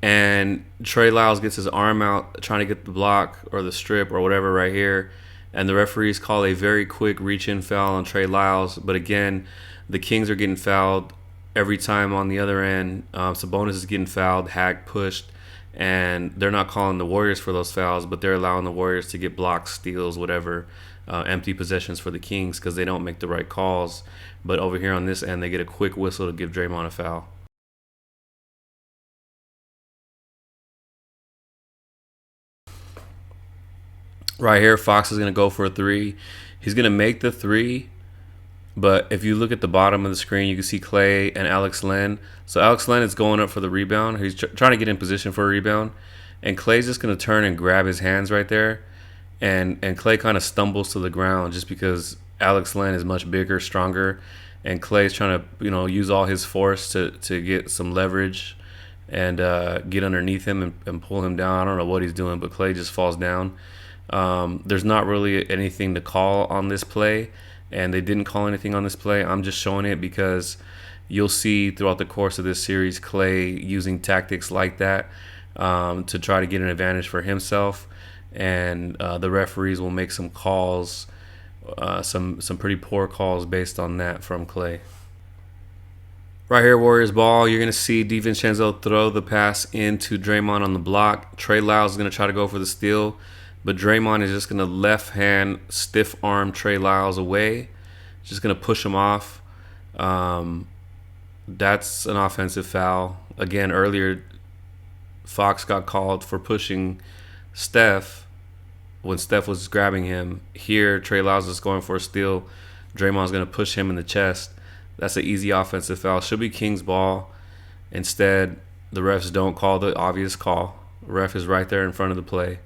And Trey Lyles gets his arm out trying to get the block or the strip or whatever right here. And the referees call a very quick reach-in foul on Trey Lyles. But again, the Kings are getting fouled every time on the other end. Sabonis is getting fouled, hacked, pushed. And they're not calling the Warriors for those fouls, but they're allowing the Warriors to get blocks, steals, whatever, empty possessions for the Kings because they don't make the right calls. But over here on this end, they get a quick whistle to give Draymond a foul. Right here, Fox is going to go for a three. He's going to make the three, but if you look at the bottom of the screen, you can see Clay and Alex Len. So Alex Len is going up for the rebound. He's trying to get in position for a rebound, and Clay's just going to turn and grab his hands right there, and Clay kind of stumbles to the ground just because Alex Len is much bigger, stronger, and Clay's trying to use all his force to get some leverage and get underneath him and pull him down. I don't know what he's doing, but Clay just falls down. There's not really anything to call on this play, and they didn't call anything on this play. I'm just showing it because you'll see throughout the course of this series Clay using tactics like that to try to get an advantage for himself, and the referees will make some calls, some pretty poor calls based on that from Clay. Right here, Warriors ball. You're going to see DiVincenzo throw the pass into Draymond on the block. Trey Lyles is going to try to go for the steal, but Draymond is just going to left hand stiff arm Trey Lyles away. Just going to push him off. That's an offensive foul. Again, earlier, Fox got called for pushing Steph when Steph was grabbing him. Here, Trey Lyles is going for a steal. Draymond's going to push him in the chest. That's an easy offensive foul. Should be King's ball. Instead, the refs don't call the obvious call. The ref is right there in front of the play.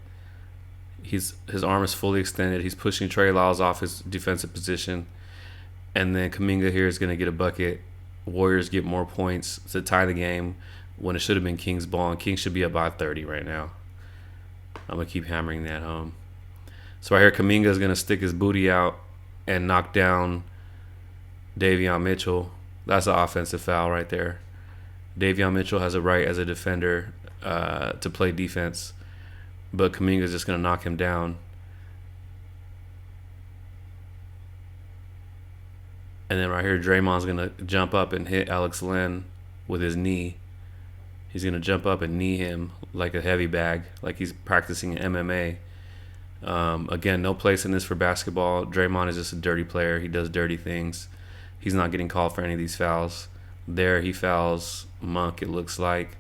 His arm is fully extended. He's pushing Trey Lyles off his defensive position. And then Kuminga here is going to get a bucket. Warriors get more points to tie the game when it should have been King's ball. And King should be up by 30 right now. I'm going to keep hammering that home. So right here, Kuminga is going to stick his booty out and knock down Davion Mitchell. That's an offensive foul right there. Davion Mitchell has a right as a defender to play defense, but Kuminga is just going to knock him down. And then right here, Draymond's going to jump up and hit Alex Len with his knee. He's going to jump up and knee him like a heavy bag, like he's practicing MMA. Again, no place in this for basketball. Draymond is just a dirty player. He does dirty things. He's not getting called for any of these fouls. There he fouls Monk, it looks like.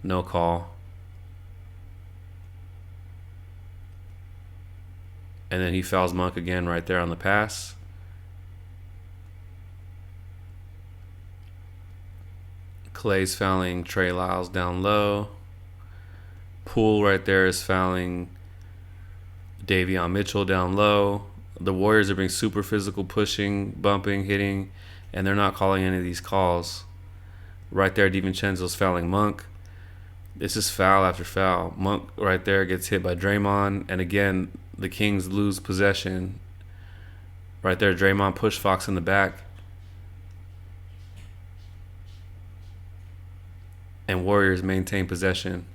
No call. And then he fouls Monk again right there on the pass. Clay's fouling Trey Lyles down low. Poole right there is fouling Davion Mitchell down low. The Warriors are being super physical, pushing, bumping, hitting, and they're not calling any of these calls. Right there, DiVincenzo's fouling Monk. This is foul after foul. Monk right there gets hit by Draymond, and again, the Kings lose possession. Right there, Draymond pushed Fox in the back. And Warriors maintain possession.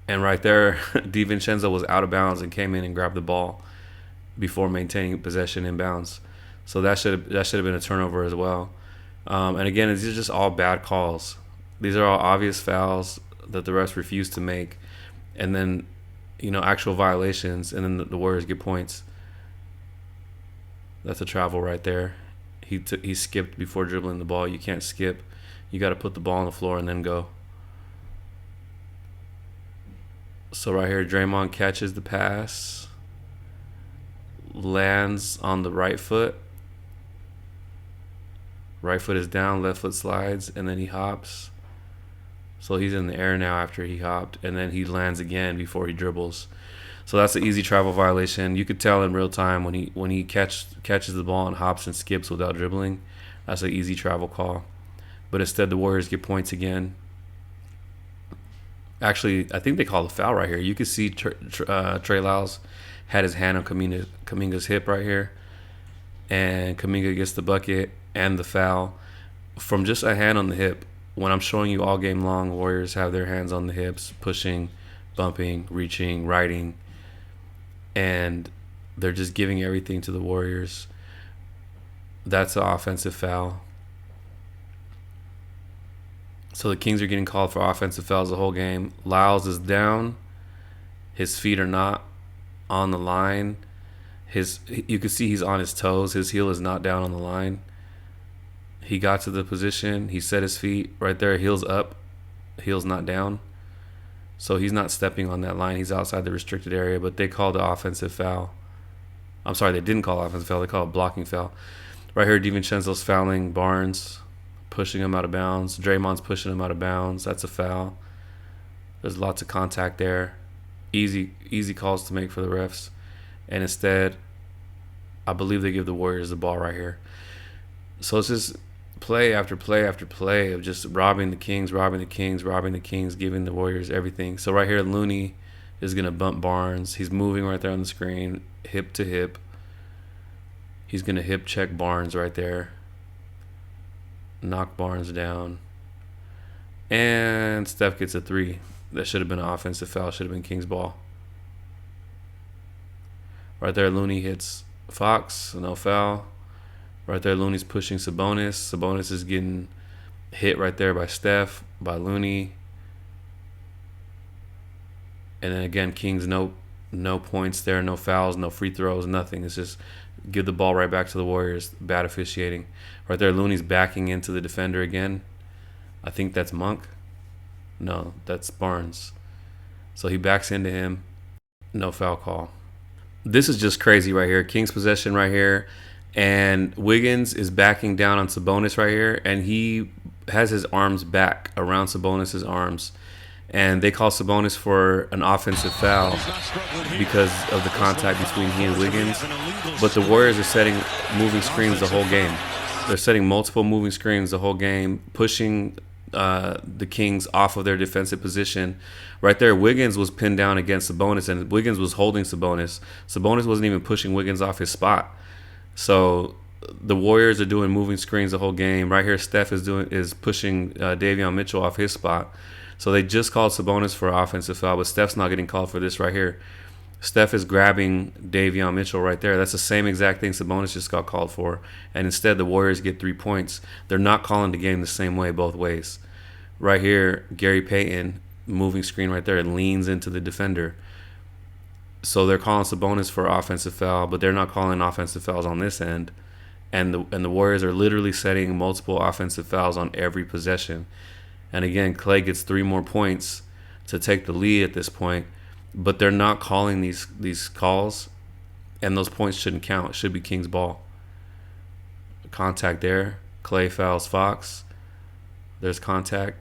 And right there, DiVincenzo was out of bounds and came in and grabbed the ball before maintaining possession inbounds. So that should have been a turnover as well. And again, these are just all bad calls. These are all obvious fouls that the refs refuse to make, and then actual violations, and then the Warriors get points. That's a travel right there. He skipped before dribbling the ball. You can't skip. You got to put the ball on the floor and then go. So right here, Draymond catches the pass, lands on the right foot. Right foot is down, left foot slides, and then he hops. So he's in the air now after he hopped, and then he lands again before he dribbles. So that's an easy travel violation. You could tell in real time when he catches the ball and hops and skips without dribbling. That's an easy travel call. But instead, the Warriors get points again. Actually, I think they call the foul right here. You can see Trey Lyles had his hand on Kuminga's hip right here. And Kuminga gets the bucket and the foul from just a hand on the hip. When I'm showing you all game long, Warriors have their hands on the hips, pushing, bumping, reaching, riding. And they're just giving everything to the Warriors. That's an offensive foul. So the Kings are getting called for offensive fouls the whole game. Lyles is down. His feet are not on the line. You can see he's on his toes. His heel is not down on the line. He got to the position. He set his feet right there. Heels up. Heels not down. So he's not stepping on that line. He's outside the restricted area, but they called the offensive foul. I'm sorry, they didn't call offensive foul. They called blocking foul. Right here, DiVincenzo's fouling Barnes, pushing him out of bounds. Draymond's pushing him out of bounds. That's a foul. There's lots of contact there. Easy calls to make for the refs. And instead, I believe they give the Warriors the ball right here. So it's just play after play after play of just robbing the Kings, giving the Warriors everything. So right here, Looney is going to bump Barnes. He's moving right there on the screen, hip to hip. He's going to hip check Barnes right there. Knock Barnes down. And Steph gets a three. That should have been an offensive foul. Should have been Kings ball. Right there, Looney hits Fox. No foul. Right there, Looney's pushing Sabonis. Sabonis is getting hit right there by Steph, by Looney. And then again, Kings no points there, no fouls, no free throws, nothing. It's just give the ball right back to the Warriors. Bad officiating. Right there, Looney's backing into the defender again. I think that's Monk. No, that's Barnes. So he backs into him. No foul call. This is just crazy right here. Kings possession right here. And Wiggins is backing down on Sabonis right here. And he has his arms back around Sabonis' arms. And they call Sabonis for an offensive foul because of the contact between he and Wiggins. But the Warriors are setting moving screens the whole game. They're setting multiple moving screens the whole game, pushing the Kings off of their defensive position. Right there, Wiggins was pinned down against Sabonis, and Wiggins was holding Sabonis. Sabonis wasn't even pushing Wiggins off his spot. So the Warriors are doing moving screens the whole game. Right here, Steph is pushing Davion Mitchell off his spot. So they just called Sabonis for an offensive foul, but Steph's not getting called for this right here. Steph is grabbing Davion Mitchell right there. That's the same exact thing Sabonis just got called for. And instead, the Warriors get 3 points. They're not calling the game the same way both ways. Right here, Gary Payton, moving screen right there, and leans into the defender. So they're calling Sabonis for offensive foul, but they're not calling offensive fouls on this end. And the Warriors are literally setting multiple offensive fouls on every possession. And again, Clay gets 3 more points to take the lead at this point. But they're not calling these calls, and those points shouldn't count. It should be Kings ball. Contact there. Clay fouls Fox. There's contact.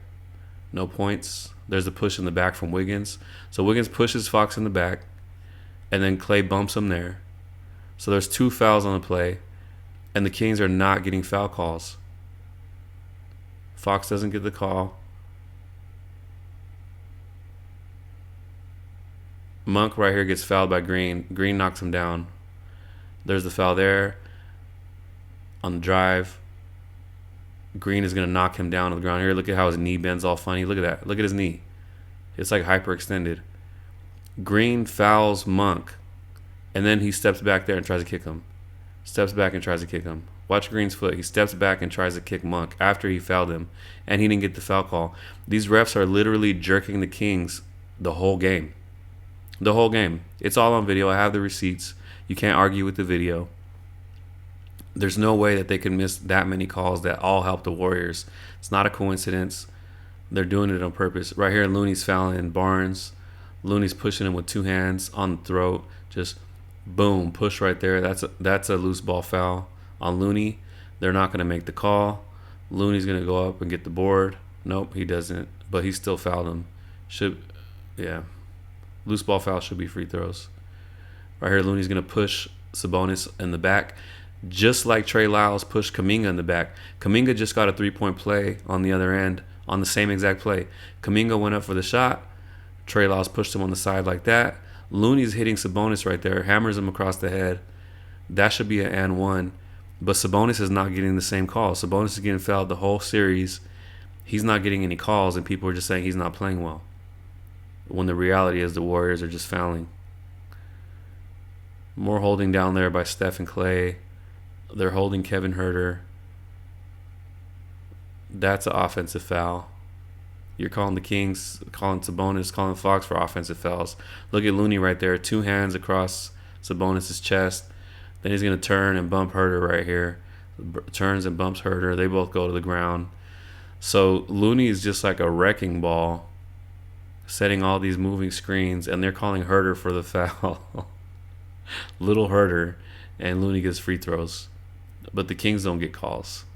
No points. There's a push in the back from Wiggins. So Wiggins pushes Fox in the back, and then Clay bumps him there. So there's 2 fouls on the play, and the Kings are not getting foul calls. Fox doesn't get the call. Monk right here gets fouled by Green. Green knocks him down. There's the foul there. On the drive, Green is going to knock him down to the ground here. Look at how his knee bends all funny. Look at that. Look at his knee. It's like hyperextended. Green fouls Monk, and then he steps back there and tries to kick him. Steps back and tries to kick him. Watch Green's foot. He steps back and tries to kick Monk after he fouled him, and he didn't get the foul call. These refs are literally jerking the Kings the whole game. The whole game. It's all on video. I have the receipts. You can't argue with the video. There's no way that they can miss that many calls that all help the Warriors. It's not a coincidence. They're doing it on purpose. Right here, Looney's fouling Barnes. Looney's pushing him with 2 hands on the throat. Just boom, push right there. That's a loose ball foul on Looney. They're not going to make the call. Looney's going to go up and get the board. Nope, he doesn't. But he still fouled him. Yeah. Loose ball foul should be free throws. Right here, Looney's going to push Sabonis in the back, just like Trey Lyles pushed Kuminga in the back. Kuminga just got a 3-point play on the other end on the same exact play. Kuminga went up for the shot. Trey Lyles pushed him on the side like that. Looney's hitting Sabonis right there, hammers him across the head. That should be an and one. But Sabonis is not getting the same call. Sabonis is getting fouled the whole series. He's not getting any calls, and people are just saying he's not playing well, when the reality is the Warriors are just fouling. More holding down there by Steph and Clay. They're holding Kevin Huerter. That's an offensive foul. You're calling the Kings, calling Sabonis, calling Fox for offensive fouls. Look at Looney right there. 2 hands across Sabonis' chest. Then he's going to turn and bump Huerter right here. Turns and bumps Huerter. They both go to the ground. So Looney is just like a wrecking ball, setting all these moving screens, and they're calling Huerter for the foul. Little Huerter, and Looney gets free throws. But the Kings don't get calls.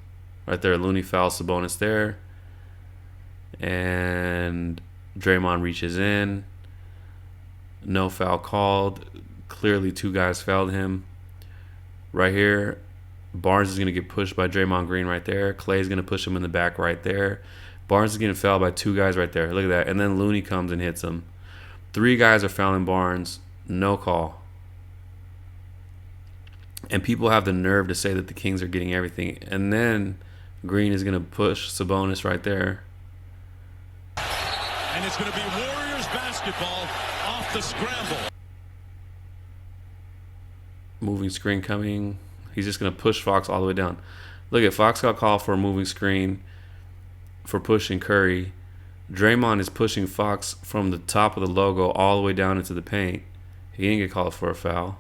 Right there, Looney fouls Sabonis there. And Draymond reaches in. No foul called. Clearly, two guys fouled him. Right here, Barnes is going to get pushed by Draymond Green right there. Clay's going to push him in the back right there. Barnes is getting fouled by two guys right there. Look at that. And then Looney comes and hits him. Three guys are fouling Barnes. No call. And people have the nerve to say that the Kings are getting everything. And then Green is going to push Sabonis right there. And it's going to be Warriors basketball off the scramble. Moving screen coming. He's just going to push Fox all the way down. Look at Fox got called for a moving screen for pushing Curry. Draymond is pushing Fox from the top of the logo all the way down into the paint. He didn't get called for a foul.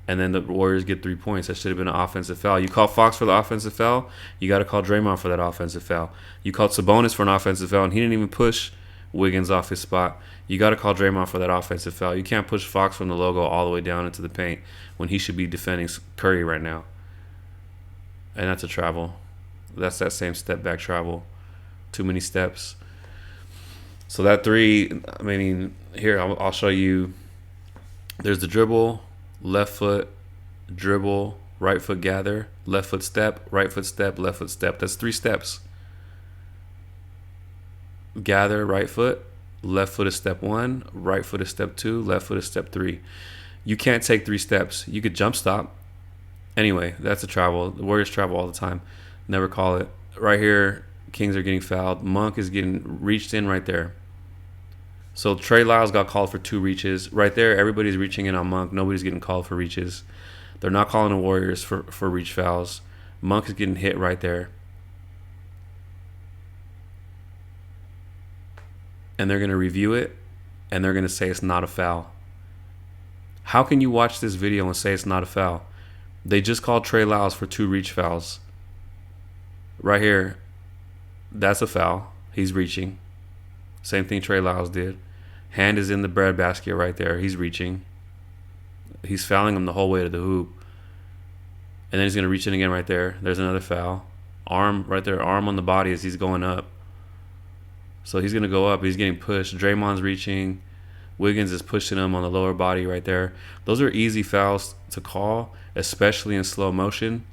And then the Warriors get 3 points. That should have been an offensive foul. You call Fox for the offensive foul, you got to call Draymond for that offensive foul. You called Sabonis for an offensive foul, and he didn't even push Wiggins off his spot. You got to call Draymond for that offensive foul. You can't push Fox from the logo all the way down into the paint when he should be defending Curry right now. And that's a travel. That's that same step back travel. Too many steps. So that three, I mean, here, I'll show you. There's the dribble, left foot, dribble, right foot gather, left foot step, right foot step, left foot step. That's 3 steps. Gather, right foot, left foot is step 1, right foot is step 2, left foot is step 3. You can't take 3 steps. You could jump stop. Anyway, that's a travel. The Warriors travel all the time. Never call it. Right here, Kings are getting fouled. Monk is getting reached in right there. So Trey Lyles got called for 2 reaches. Right there, everybody's reaching in on Monk. Nobody's getting called for reaches. They're not calling the Warriors for reach fouls. Monk is getting hit right there. And they're going to review it, and they're going to say it's not a foul. How can you watch this video and say it's not a foul? They just called Trey Lyles for 2 reach fouls. Right here, that's a foul. He's reaching. Same thing Trey Lyles did. Hand is in the bread basket right there. He's reaching. He's fouling him the whole way to the hoop. And then he's going to reach in again right there. There's another foul. Arm right there. Arm on the body as he's going up. So he's going to go up. He's getting pushed. Draymond's reaching. Wiggins is pushing him on the lower body right there. Those are easy fouls to call, especially in slow motion.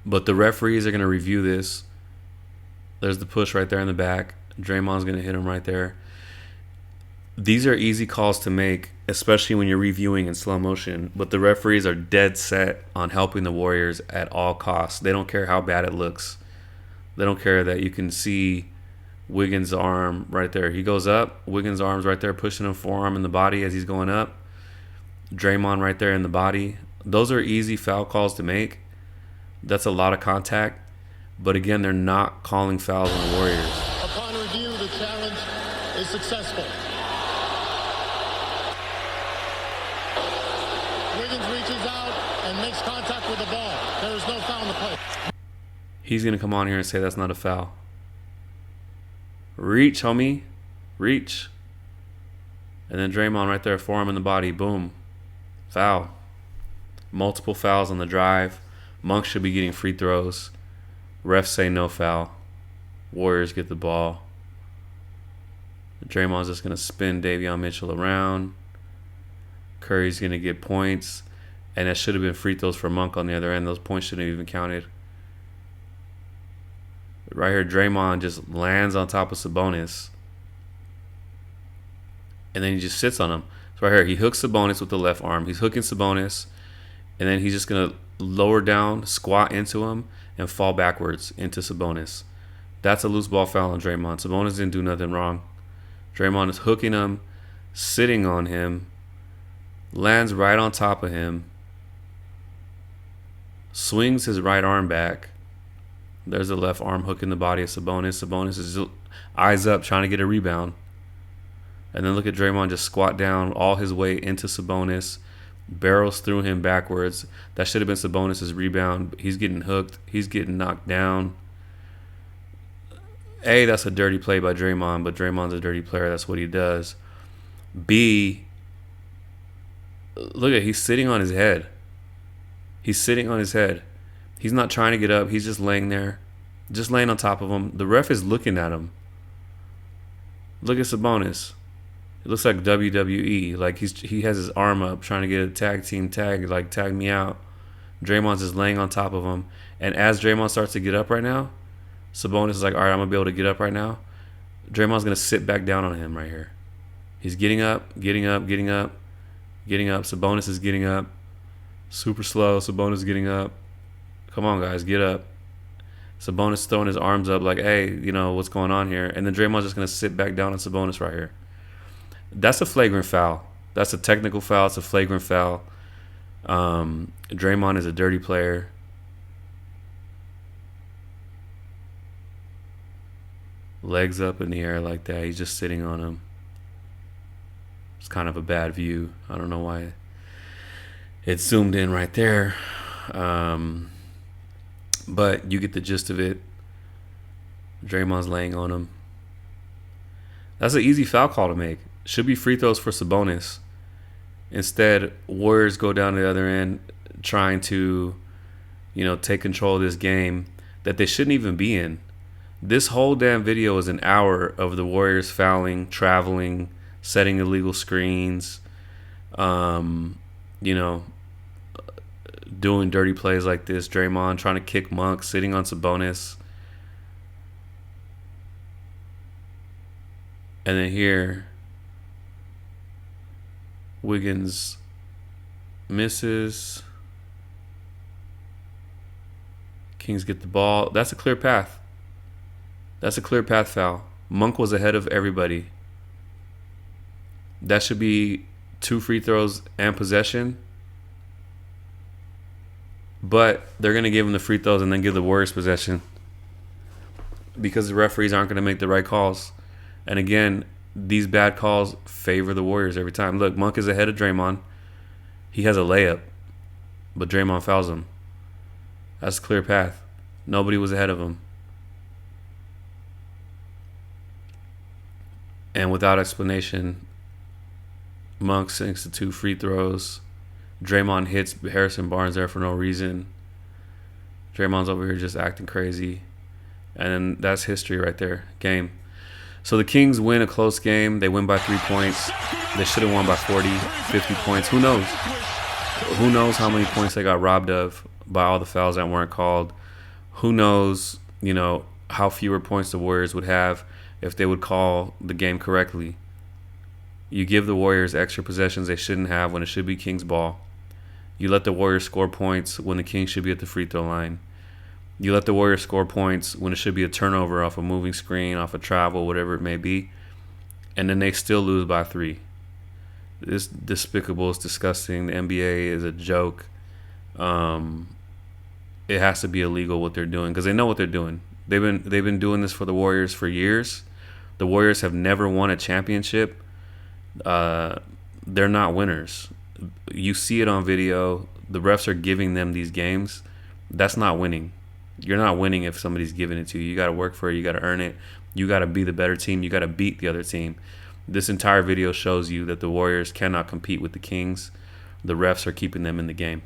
But the referees are going to review this. There's the push right there in the back. Draymond's going to hit him right there. These are easy calls to make, especially when you're reviewing in slow motion. But the referees are dead set on helping the Warriors at all costs. They don't care how bad it looks. They don't care that you can see Wiggins' arm right there. He goes up. Wiggins' arm's right there, pushing him forearm in the body as he's going up. Draymond right there in the body. Those are easy foul calls to make. That's a lot of contact. But again, they're not calling fouls on the Warriors. Upon review, the challenge is successful. Wiggins reaches out and makes contact with the ball. There is no foul in the play. He's going to come on here and say that's not a foul. Reach, homie. Reach. And then Draymond right there, forearm in the body. Boom. Foul. Multiple fouls on the drive. Monk should be getting free throws. Refs say no foul. Warriors get the ball. Draymond's just going to spin Davion Mitchell around. Curry's going to get points. And that should have been free throws for Monk on the other end. Those points shouldn't have even counted. Right here, Draymond just lands on top of Sabonis. And then he just sits on him. So right here, he hooks Sabonis with the left arm. He's hooking Sabonis. And then he's just going to lower down, squat into him, and fall backwards into Sabonis. That's a loose ball foul on Draymond. Sabonis didn't do nothing wrong. Draymond is hooking him, sitting on him, lands right on top of him, swings his right arm back. There's the left arm hooking the body of Sabonis. Sabonis is eyes up trying to get a rebound. And then look at Draymond just squat down all his weight into Sabonis, barrels through him backwards. That should have been Sabonis' rebound. He's getting hooked. He's getting knocked down. A, that's a dirty play by Draymond, but Draymond's a dirty player. That's what he does. B, look at, he's sitting on his head. He's sitting on his head. He's not trying to get up. He's just laying there. Just laying on top of him. The ref is looking at him. Look at Sabonis. It looks like WWE. Like he has his arm up trying to get a tag team tag, like tag me out. Draymond's just laying on top of him. And as Draymond starts to get up right now, Sabonis is like, all right, I'm going to be able to get up right now. Draymond's going to sit back down on him right here. He's getting up, getting up, getting up, getting up. Sabonis is getting up. Super slow. Sabonis is getting up. Come on, guys, get up. Sabonis throwing his arms up like, hey, you know, what's going on here? And then Draymond's just going to sit back down on Sabonis right here. That's a flagrant foul. That's a technical foul. It's a flagrant foul. Draymond is a dirty player. Legs up in the air like that. He's just sitting on him. It's kind of a bad view. I don't know why it's zoomed in right there. But you get the gist of it. Draymond's laying on him. That's an easy foul call to make. Should be free throws for Sabonis. Instead, Warriors go down to the other end trying to, you know, take control of this game that they shouldn't even be in. This whole damn video is an hour of the Warriors fouling, traveling, setting illegal screens, you know, doing dirty plays like this. Draymond trying to kick Monk, sitting on Sabonis. And then here, Wiggins misses. Kings get the ball. That's a clear path. That's a clear path foul. Monk was ahead of everybody. That should be 2 free throws and possession. But they're going to give him the free throws and then give the Warriors possession because the referees aren't going to make the right calls. And again, these bad calls favor the Warriors every time. Look, Monk is ahead of Draymond. He has a layup, but Draymond fouls him. That's a clear path. Nobody was ahead of him. And without explanation, Monk sinks the 2 free throws. Draymond hits Harrison Barnes there for no reason. Draymond's over here just acting crazy. And that's history right there. Game. So the Kings win a close game. They win by 3 points. They should have won by 40, 50 points. Who knows? Who knows how many points they got robbed of by all the fouls that weren't called? Who knows, you know, how fewer points the Warriors would have if they would call the game correctly. You give the Warriors extra possessions they shouldn't have when it should be Kings ball. You let the Warriors score points when the Kings should be at the free throw line. You let the Warriors score points when it should be a turnover off a moving screen, off a travel, whatever it may be. And then they still lose by 3. It's despicable. It's disgusting. The NBA is a joke. It has to be illegal what they're doing because they know what they're doing. They've been doing this for the Warriors for years. The Warriors have never won a championship. They're not winners. You see it on video. The refs are giving them these games. That's not winning. You're not winning if somebody's giving it to you. You got to work for it. You got to earn it. You got to be the better team. You got to beat the other team. This entire video shows you that the Warriors cannot compete with the Kings. The refs are keeping them in the game.